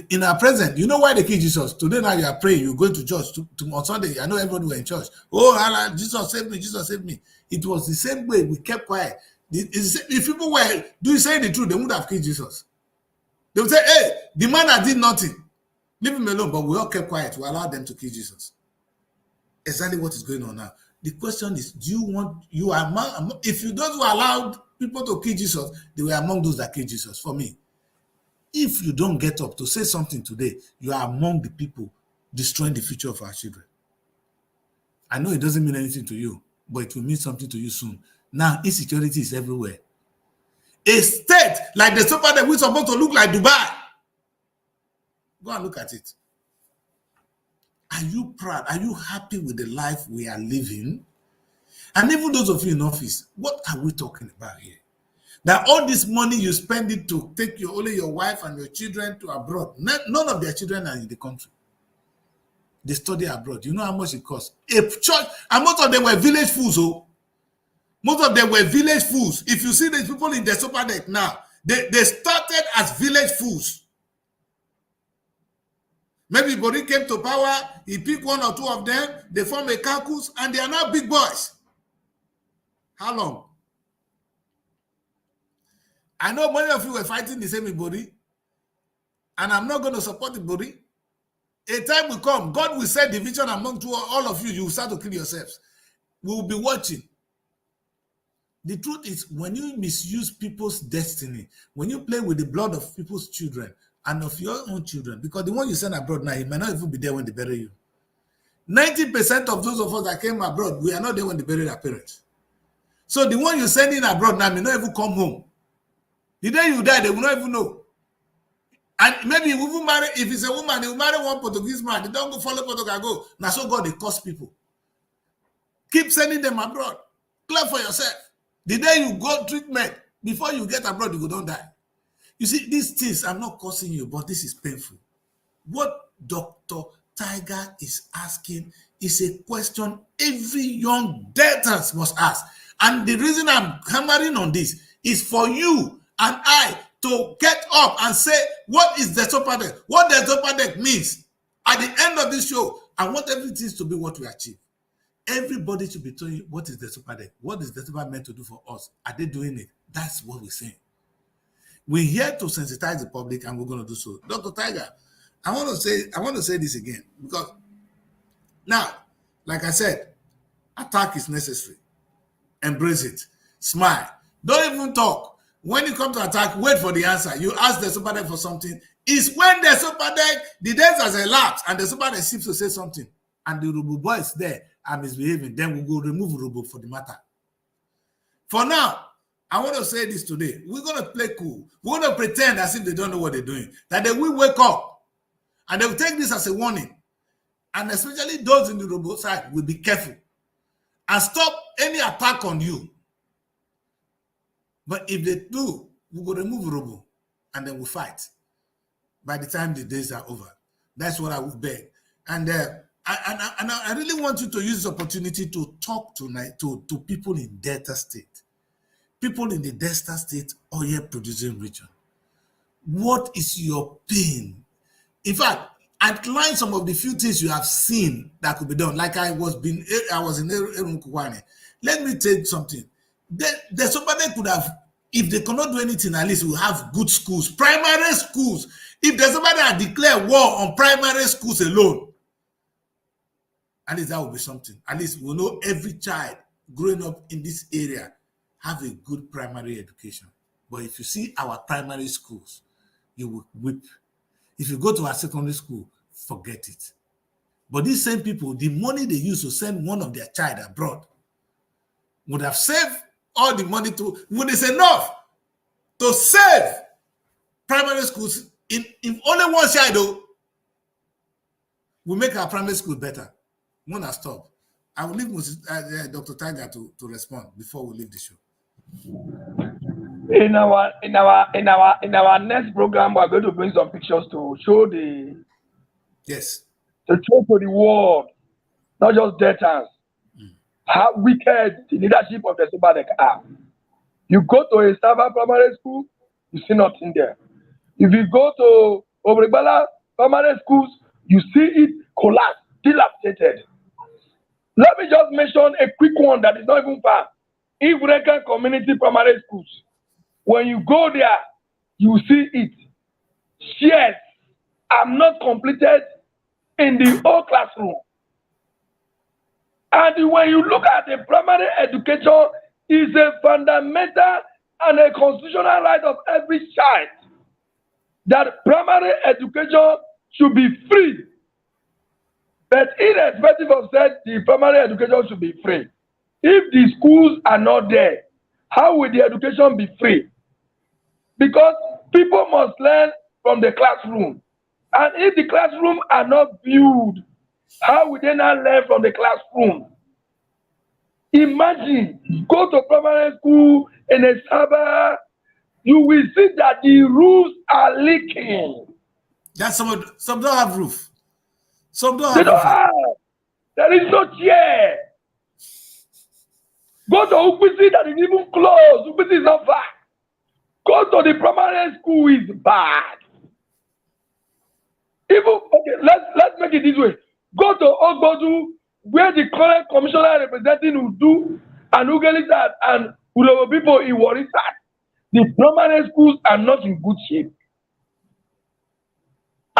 In our present, you know why they kill Jesus? Today now you are praying, you're going to church. On Sunday, I know everybody were in church. Oh, Allah, Jesus save me, Jesus save me. It was the same way we kept quiet. If people were saying the truth, they would have killed Jesus. They would say, hey, the man that did nothing, leave him alone. But we all kept quiet. We allowed them to kill Jesus. Exactly what is going on now. The question is, do you want, you are among, if you those who allowed people to kill Jesus, they were among those that killed Jesus. For me, if you don't get up to say something today, you are among the people destroying the future of our children. I know it doesn't mean anything to you, but it will mean something to you soon. Now, insecurity is everywhere. A state like the Sopadek, we're supposed to look like Dubai. Go and look at it. Are you proud? Are you happy with the life we are living? And even those of you in office, what are we talking about here? That all this money you spend it to take only your wife and your children to abroad. None of their children are in the country. They study abroad. You know how much it costs? A church, and most of them were village fools. Oh, most of them were village fools. If you see these people in the Sopadek now, they started as village fools. Maybe Bori came to power, he picked 1 or 2 of them, they form a caucus, and they are now big boys. How long? I know many of you were fighting the same Ibori, and I'm not going to support Ibori. A time will come, God will set division among all of you, you will start to kill yourselves. We will be watching. The truth is, when you misuse people's destiny, when you play with the blood of people's children and of your own children, because the one you send abroad now, he might not even be there when they bury you. 90% of those of us that came abroad, we are not there when they bury our parents. So the one you're sending abroad now may not even come home. The day you die, they will not even know. And maybe you will marry, if it's a woman, he will marry one Portuguese man. They don't go follow Portugal, go. Now, so God, they cost people. Keep sending them abroad. Clear for yourself. The day you go treatment, before you get abroad, you don't die. You see, these things, I'm not cursing you, but this is painful. What Dr. Tiger is asking is a question every young Deltans must ask. And the reason I'm hammering on this is for you and I to get up and say, what is the Sopadek? What the Sopadek means. At the end of this show, I want everything to be what we achieve. Everybody should be telling you, what is the Sopadek? What is the Sopadek meant to do for us? Are they doing it? That's what we're saying. We're here to sensitize the public, and we're going to do so. Dr. Tiger, I want to say this again, because now, like I said, attack is necessary. Embrace it. Smile. Don't even talk. When you come to attack, wait for the answer. You ask the Sopadek for something. It's when the Sopadek, the days has elapsed, and the Sopadek seems to say something, and the Rubu boy is there and misbehaving, then we go remove Rubu for the matter. For now, I want to say this today. We're going to play cool. We're going to pretend as if they don't know what they're doing. That they will wake up. And they will take this as a warning. And especially those in the Rubu side will be careful. And stop any attack on you. But if they do, we will remove Rubu. And then we'll fight. By the time the days are over. That's what I would beg. And I really want you to use this opportunity to talk tonight to people in Delta State. people in the Delta State oil producing region. What is your pain? In fact, outline some of the few things you have seen that could be done. Like I was in Erunkuwane. Let me tell you something. Somebody could have, if they cannot do anything, at least we'll have good schools, primary schools. If there's somebody that declare war on primary schools alone, at least that will be something. At least we'll know every child growing up in this area have a good primary education. But if you see our primary schools, you will weep. If you go to our secondary school, forget it. But these same people, the money they use to send one of their child abroad would have saved all the money to, when it's enough to save primary schools in only one child, though, we make our primary school better. When I stop, I will leave Dr. Tiger to respond before we leave the show. In our next program, we're going to bring some pictures to show the to show to the world, not just Deltans, how wicked the leadership of the Sobadek are. You go to a Sava primary school, you see nothing there. If you go to Obribala primary schools, you see it collapsed, dilapidated. Let me just mention a quick one that is not even far. Ivreka Community Primary Schools. When you go there, you see it. Chairs are not completed in the whole classroom. And when you look at the primary education, is a fundamental and a constitutional right of every child that primary education should be free. But irrespective of that, the primary education should be free. If the schools are not there, how will the education be free? Because people must learn from the classroom. And if the classroom are not built, how will they not learn from the classroom? Imagine, go to primary school in a suburb, you will see that the roofs are leaking. That's some don't have roof. Some don't They have don't roof. have. There is no chair. Go to Upisi that is even close. Upisi is not far. Go to the primary school is bad. Even okay, let's make it this way. Go to Ogbodu, where the current commissioner representing Udu and Ugelisat and Ulobo people in Warisat. The primary schools are not in good shape.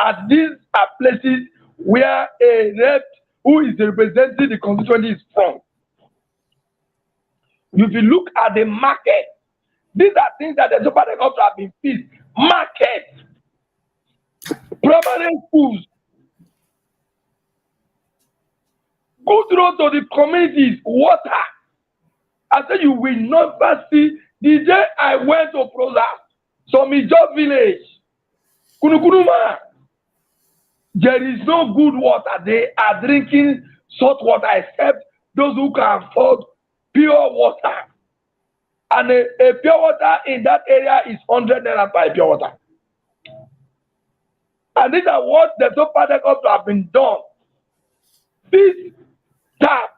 As these are places where a rep who is representing the constituency is from. If you look at the market, these are things that the Super Helicopter have been fixed. Market, primary schools, good road to the communities, water. I said you will never see. The day I went to Proza, some Ijo village, Kunukunuma, there is no good water. They are drinking salt water except those who can afford pure water. And a pure water in that area is 100 naira per pure water. And these are what the top particles have been done. This tap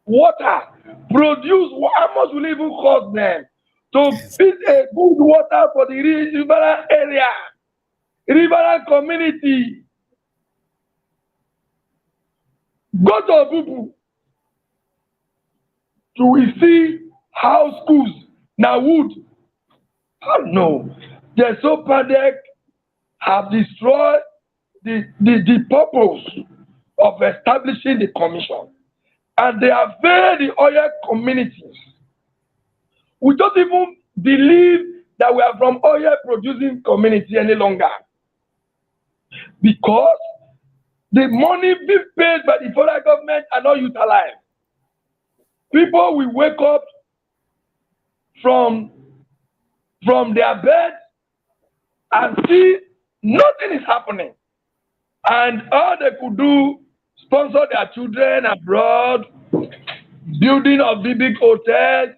water produce, how much will it even cost them to feed a good water for the river area, river community? Go to Obubu. Do we see how schools now wood? Oh no. The Sopadec have destroyed the purpose of establishing the commission. And they have failed the oil communities. We don't even believe that we are from oil producing community any longer. Because the money being paid by the federal government are not utilized. People will wake up from their bed and see nothing is happening. And all they could do, sponsor their children abroad, building of big hotels,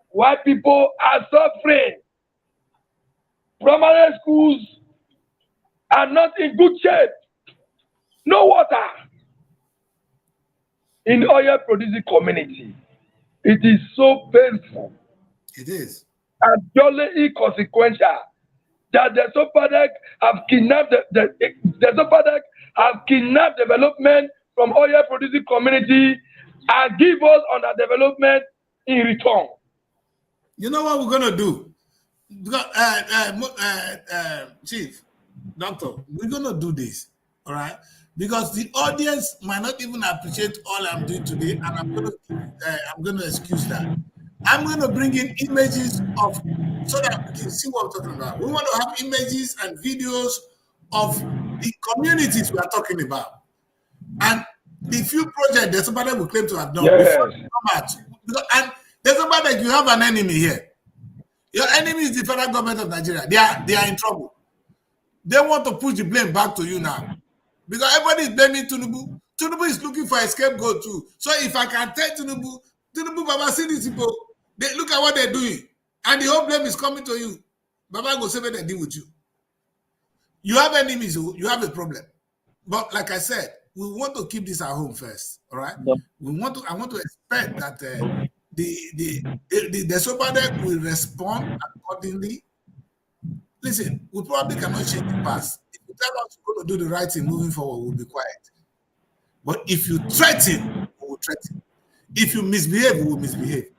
while people are suffering. Primary schools are not in good shape. No water. In oil producing community, it is so painful. It is. And purely inconsequential. That the Sopadek have kidnapped the Sopadek have kidnapped development from oil producing community and give us under development in return. You know what we're gonna do? Because, Chief, Doctor, we're gonna do this, all right? Because the audience might not even appreciate all I'm doing today, and I'm gonna excuse that. I'm gonna bring in images of so that we can see what we're talking about. We want to have images and videos of the communities we are talking about, and the few projects that somebody will claim to have done before they come out. And there's somebody that you have an enemy here. Your enemy is the federal government of Nigeria. They are in trouble. They want to push the blame back to you now. Because everybody is blaming Tinubu. Tinubu is looking for a scapegoat too. So if I can tell Tinubu, Baba, see these people, they look at what they're doing. And the whole blame is coming to you. Baba go say they deal with you. You have enemies, you have a problem. But like I said, we want to keep this at home first. All right. I want to expect that the Sopadek will respond accordingly. Listen, we probably cannot change the past. If you tell us we're going to do the right thing moving forward, we'll be quiet. But if you threaten, we will threaten. If you misbehave, we will misbehave.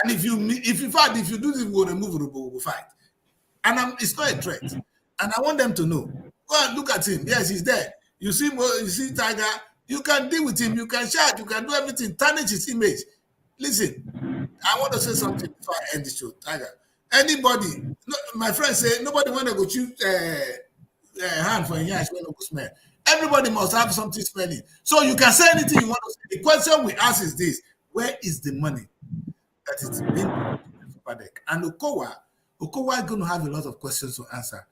And if you do this, we will remove it, we will fight. And it's not a threat. And I want them to know. Go and look at him. Yes, he's there. You see Tiger. You can deal with him. You can shout. You can do everything. Tarnish his image. Listen, I want to say something before I end the show, Tiger. Anybody, my friend say, nobody want to go choose hand for a yash when no smell. Everybody must have something smelling. So you can say anything you want to say. The question we ask is this: where is the money that is being put in? And Okowa is going to have a lot of questions to answer.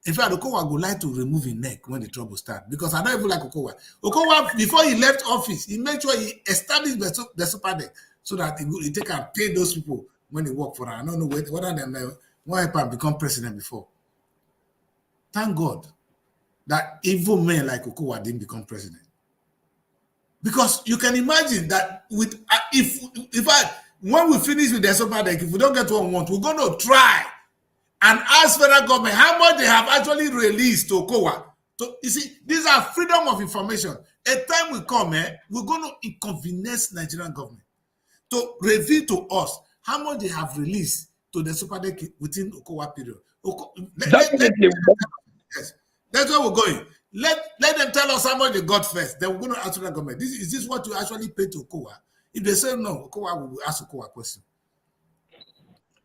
In fact, Okowa would like to remove his neck when the trouble starts because I don't even like Okowa. Okowa, before he left office, he made sure he established the Sopadek so that he take and pay those people when they work for her. I don't know whether them want to become president before. Thank God that evil men like Okowa didn't become president. Because you can imagine that with when we finish with the Sopadek, if we don't get what we want, we're going to try and ask federal government how much they have actually released to Okowa. So, you see, these are freedom of information. A time will come, we're going to inconvenience Nigerian government to reveal to us how much they have released to the Sopadek within Okowa period. Yes, that's where we're going. Let them tell us how much they got first. Then we're going to ask the government. Is this what you actually pay to Okowa? If they say no, Okowa will ask Okowa a question.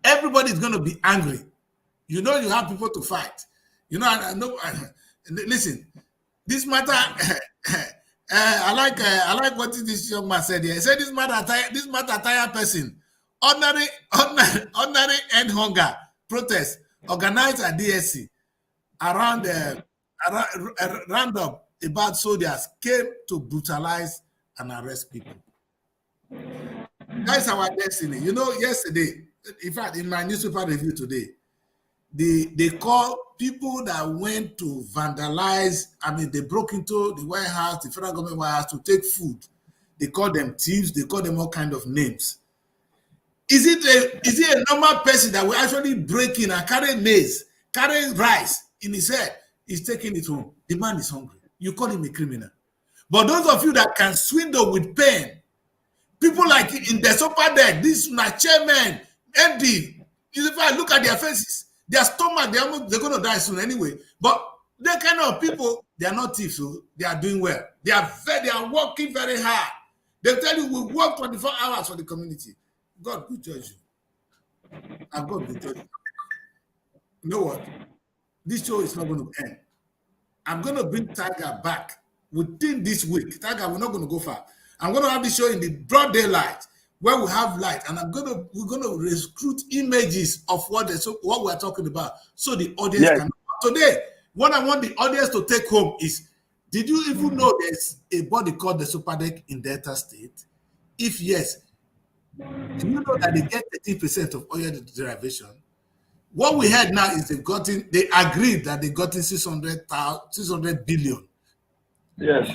Everybody is going to be angry. You know you have people to fight. You know, I know. Listen, this matter. I like what this young man said here. He said this matter tired person. Ordinary end hunger protest organized at DSC around round up about soldiers came to brutalize and arrest people. That's our destiny. You know, yesterday, in fact, in my newspaper review today, they call people that went to vandalize, they broke into the White House, the federal government White House to take food. They call them thieves, they call them all kind of names. Is it a normal person that will actually break in and carry maize, carry rice in his head? He's taking it home. The man is hungry. You call him a criminal. But those of you that can swindle with pen, people like in the Sopadek, this my chairman, MD, if I look at their faces, their stomach, they're going to die soon anyway. But that kind of people, they are not thieves, so they are doing well. They are working very hard. They tell you, we work 24 hours for the community. God will judge you. And God will judge you. You know what? This show is not going to end. I'm going to bring Tiger back within this week. Tiger, we're not going to go far. I'm going to have this show in the broad daylight where we have light, and we're going to recruit images of what we're talking about, so the audience can. Today, what I want the audience to take home is: did you even know there's a body called the Sopadek in Delta State? If yes, do you know that they get 30% of oil derivation? What we heard now is they agreed that they got in 600 billion. Yes.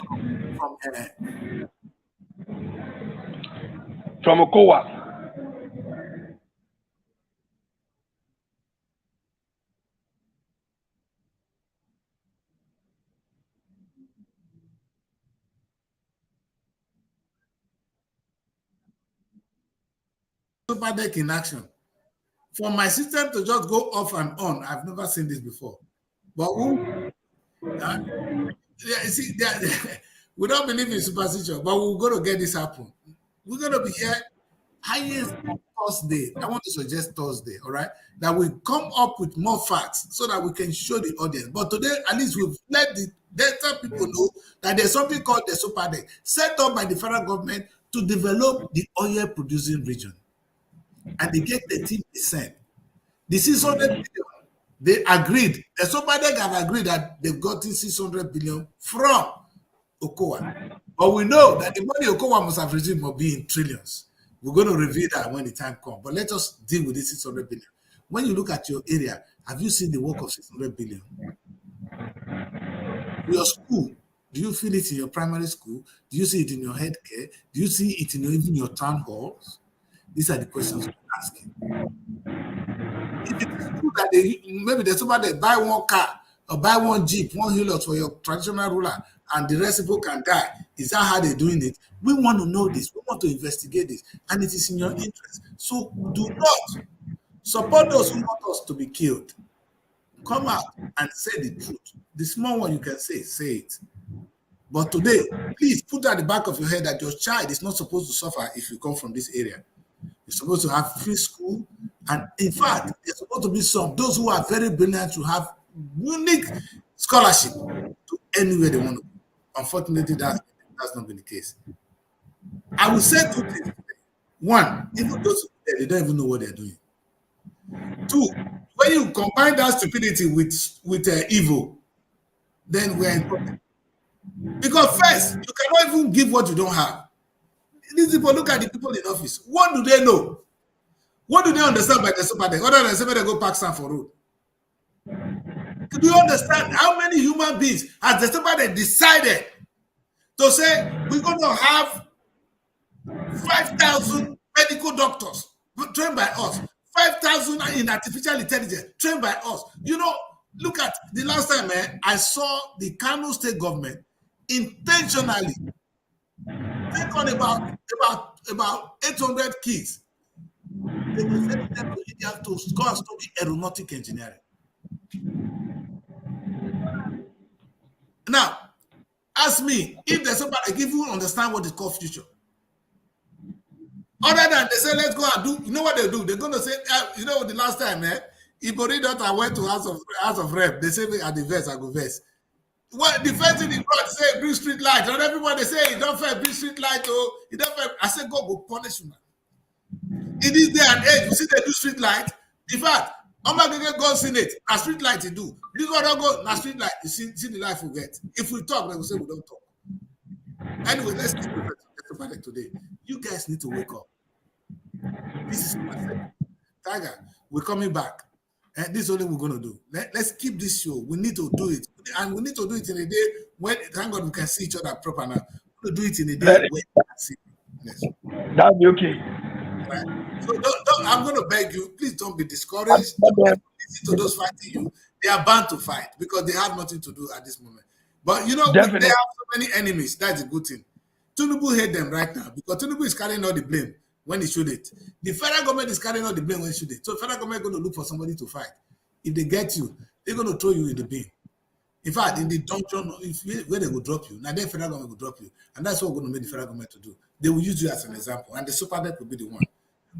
From Okowa. super deck in action. For my system to just go off and on, I've never seen this before. But see, we don't believe in superstition, but we're going to get this happen. We're going to be here highest Thursday. I want to suggest Thursday, all right? That we come up with more facts so that we can show the audience. But today, at least we've let the Delta people know that there's something called the super deck set up by the federal government to develop the oil producing region. And they get 13%. The 600 billion, they agreed. The super deck have agreed that they've gotten 600 billion from Okowa. But we know that the money Okowa must have received must be in trillions. We're going to reveal that when the time comes. But let us deal with this 600 billion. When you look at your area, have you seen the work of 600 billion? Your school, do you feel it in your primary school? Do you see it in your healthcare? Do you see it in even your town halls? These are the questions we're asking. If it is true that maybe there's somebody that buy one car or buy one Jeep, one Hilux for your traditional ruler, and the rest people can die, is that how they're doing it? We want to know this. We want to investigate this. And it is in your interest. So do not support those who want us to be killed. Come out and say the truth. The small one you can say it. But today, please put at the back of your head that your child is not supposed to suffer if you come from this area. You're supposed to have free school. And in fact, there's supposed to be those who are very brilliant to have unique scholarship to anywhere they want to go. Unfortunately, that's not been the case. I will say two things. One, even those they don't even know what they're doing. Two, when you combine that stupidity with evil, then we're in problem. Because first, you cannot even give what you don't have. These people, look at the people in office. What do they know? What do they understand by the super deck? Other than saying they go park stand for road. Do you understand how many human beings has the super deck decided to say we're going to have 5,000 medical doctors trained by us, 5,000 in artificial intelligence trained by us? You know, look at the last time I saw the Kano state government intentionally take on about 800 kids. They were sending them to India to go and study aeronautic engineering. Now, ask me if there's somebody give you understand what is called future. Other than they say, let's go and do, you know what they do? They're going to say, you know, the last time, Ibori daughter went to House of Rep. They say, at the verse, I go verse. Well, the first thing God say, bring street light. And everybody say, you don't fair, bring street light. Oh, you don't fair. I said, God will punish you, man. In this day and age, you see they do street light. In fact, I'm not going to go Senate. Now street light you do. This one don't go, now street light. You see the life we get. If we talk, they will say we don't talk. Anyway, let's keep it today. You guys need to wake up. This is my second. Tiger, we're coming back. And this is only we're going to do. Let's keep this show. We need to do it. And we need to do it in a day when, thank God, we can see each other proper now. We'll do it in a day where we can see. Yes. That'll be okay. Right? So I'm going to beg you, please don't be discouraged. Listen to those fighting you. They are bound to fight because they have nothing to do at this moment. But you know, they have so many enemies. That's a good thing. Tinubu hate them right now because Tinubu is carrying all the blame when he should it. The federal government is carrying all the blame when he should it. So the federal government is going to look for somebody to fight. If they get you, they're going to throw you in the bin. In fact, in the dungeon, where they will drop you, now the federal government will drop you. And that's what we're going to make the federal government to do. They will use you as an example. And the super deck will be the one.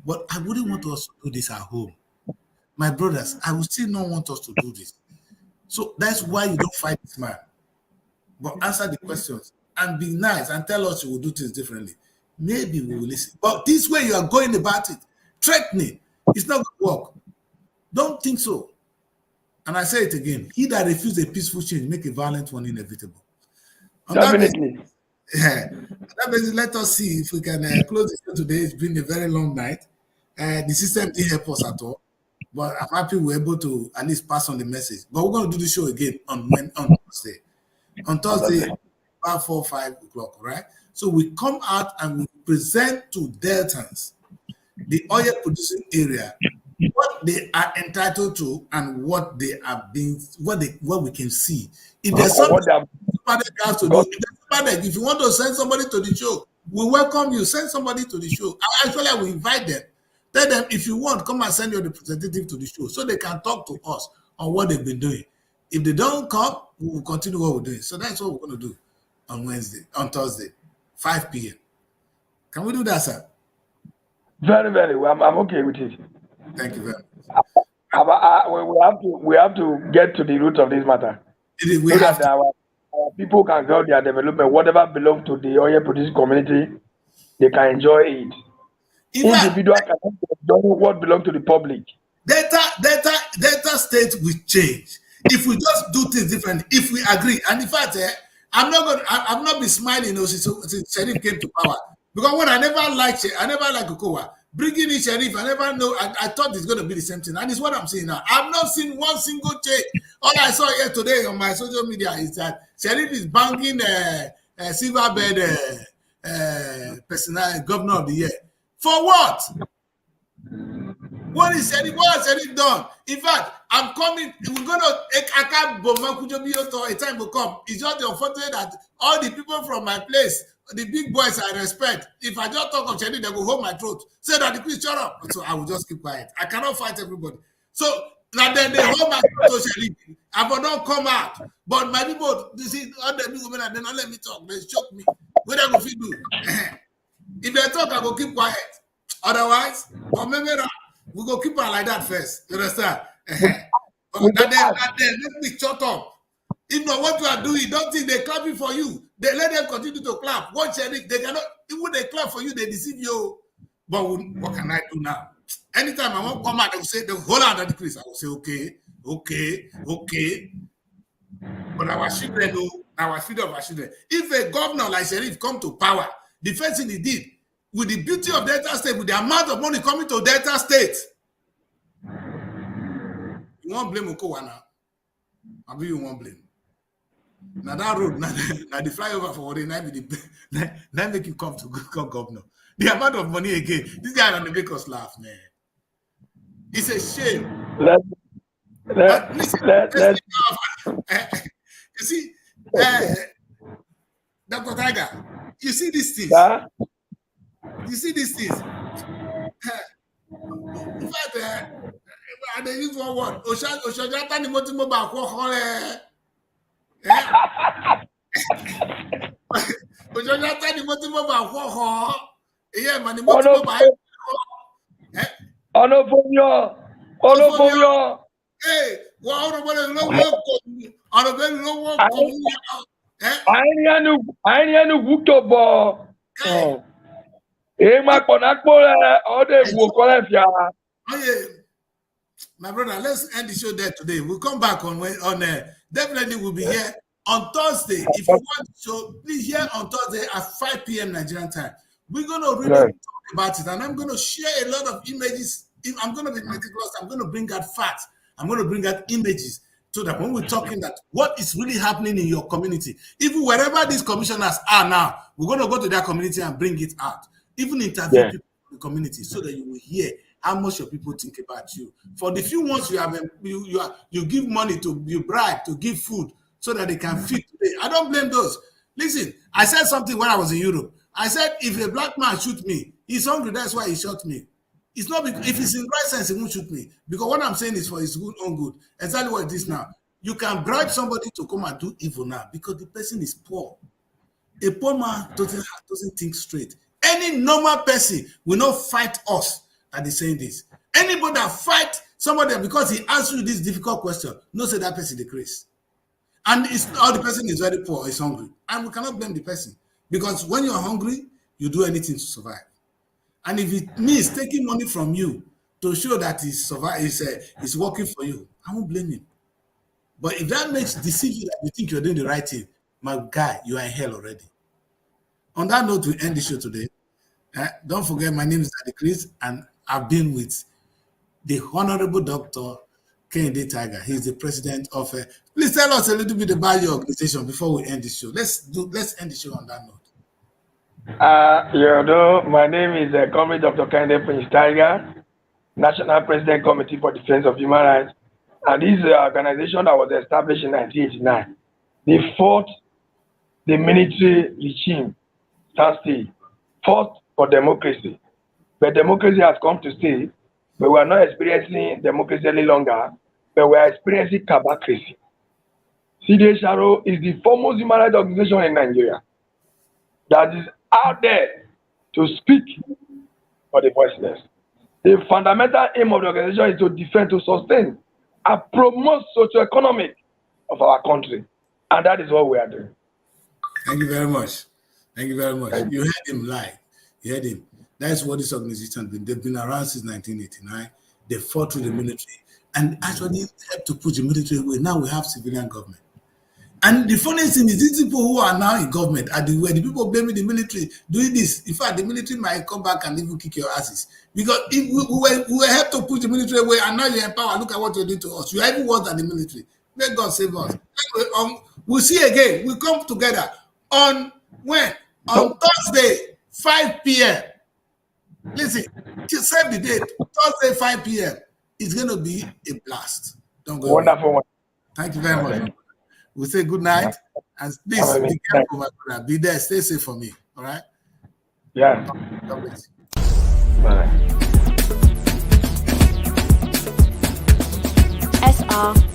But I wouldn't want us to do this at home. My brothers, I would still not want us to do this. So that's why you don't fight this man. But answer the questions and be nice and tell us you will do things differently. Maybe we will listen. But this way you are going about it, threatening, it's not going to work. Don't think so. And I say it again, he that refuses a peaceful change, make a violent one inevitable. Definitely. That means let us see if we can close the show today. It's been a very long night. The system didn't help us at all. But I'm happy we're able to at least pass on the message. But we're going to do the show again on Thursday. On Thursday, about 4 or 5 o'clock, right? So we come out and we present to Deltans, the oil producing area, what they are entitled to and what they are being, what we can see. If there's something somebody has to do, if you want to send somebody to the show, we welcome you. Send somebody to the show. Actually, I will invite them Tell them, if you want, come and send your representative to the show so they can talk to us on what they've been doing. If they don't come, we will continue what we're doing. So that's what we're going to do on Thursday, 5 p.m. Can we do that, sir? Very, very well. I'm okay with it. Thank you very much. We have to get to the root of this matter. We have to. Our people can grow their development. Whatever belongs to the oil producing community, they can enjoy it. Individual can enjoy what belongs to the public. Delta State will change if we just do things differently. If we agree, and in fact, I've not been smiling since Sheriff came to power, because when I never liked Okowa. Bringing in Sheriff, I never know. I thought it's going to be the same thing, and it's what I'm seeing now. I've not seen one single change. All I saw here today on my social media is that Sheriff is banging Silverbird personal governor of the year. For what? What is Sheriff? What has Sheriff done? In fact, I'm coming. We're going to. A time will come. It's just unfortunate that all the people from my place, the big boys I respect, if I just talk of Sheriff, they will hold my throat. Say that the Chris, shut up. So I will just keep quiet. I cannot fight everybody. So now then they hold my throat to Sheriff. I will not come out. But my people, you see, all the big women, they don't let me talk. They choke me. What I go fit do? If they talk, I will keep quiet. Otherwise, we go keep her like that first. You understand? That they let me shut up. If not, what you are doing, don't think they're clapping for you. They let them continue to clap. What Sheriff, they cannot, even they clap for you, they deceive you. But what can I do now? Anytime I want to come out, they will say, the whole out of the Chris. I will say, okay. But our children, our freedom of our children. If a governor like Sheriff come to power, the first thing he did, with the beauty of Delta State, with the amount of money coming to Delta State, you won't blame Okowa now. Maybe you won't blame. Now that road, now the flyover for what now make you come to become governor. The amount of money again, this guy gonna make us laugh, man. It's a shame. You see, Dr. Tiger, you see these things. You see these things. In fact, they use one word. Oshajata ni motimo ba kwa hole. Oshajata ni motimo ba kwa ho. Yeah, man, ni motimo ba. Onofonyo. Hey, wa ono lo Ainianu Wutobo. My brother, let's end the show there today. We'll come back on definitely we'll be here on Thursday. If you want to show, please here on Thursday at 5 p.m. Nigerian time. We're going to really talk about it, and I'm going to share a lot of images. I'm going to be meticulous. I'm going to bring out facts. I'm going to bring out images so that when we're talking that what is really happening in your community, even wherever these commissioners are now, we're going to go to their community and bring it out. Even interview people in the community so that you will hear how much your people think about you. For the few ones you give money to, you bribe to give food so that they can feed today. I don't blame those. Listen, I said something when I was in Europe. I said, if a black man shoot me, he's hungry, that's why he shot me. It's not because, if he's in the right sense, he won't shoot me. Because what I'm saying is for his own good. Exactly what it is now. You can bribe somebody to come and do evil now because the person is poor. A poor man doesn't think straight. Any normal person will not fight us that is saying this. Anybody that fight somebody because he asks you this difficult question, no say that person is KRIS. And the person is very poor, is hungry. And we cannot blame the person. Because when you're hungry, you do anything to survive. And if it means taking money from you to show that he's working for you, I won't blame him. But if that makes deceive you that you think you're doing the right thing, my guy, you are in hell already. On that note, we end the show today. Don't forget, my name is KRIS, and I've been with the Honorable Dr. KND Tiger. He's the president of. Please tell us a little bit about your organization before we end the show. Let's end the show on that note. My name is Comrade Dr. KND Tiger, National President Committee for Defense of Human Rights, and this is an organization that was established in 1989. They fought the military regime, fought for democracy, but democracy has come to stay. But we are not experiencing democracy any longer, but we are experiencing cabacracy. CDHRO is the foremost human rights organization in Nigeria that is out there to speak for the voiceless. The fundamental aim of the organization is to defend, to sustain, and promote socio-economic of our country. And that is what we are doing. Thank you very much. Thank you very much. You heard him live. You heard him. That's what this organization has been. They've been around since 1989. They fought through the military and actually helped to push the military away. Now we have civilian government. And the funny thing is, these people who are now in government are the people blaming the military doing this. In fact, the military might come back and even kick your asses. Because if we were helped to push the military away and now you're in power, look at what you're doing to us. You're even worse than the military. May God save us. We'll see again. We'll come together on when? On Thursday, 5 p.m. Listen, save the date. Thursday, 5 p.m. It's going to be a blast. Don't go Wonderful. away. Thank you very much. We'll say good night. And please be careful, my brother. Be there. Stay safe for me. All right? Yeah. God bless you. Bye. SR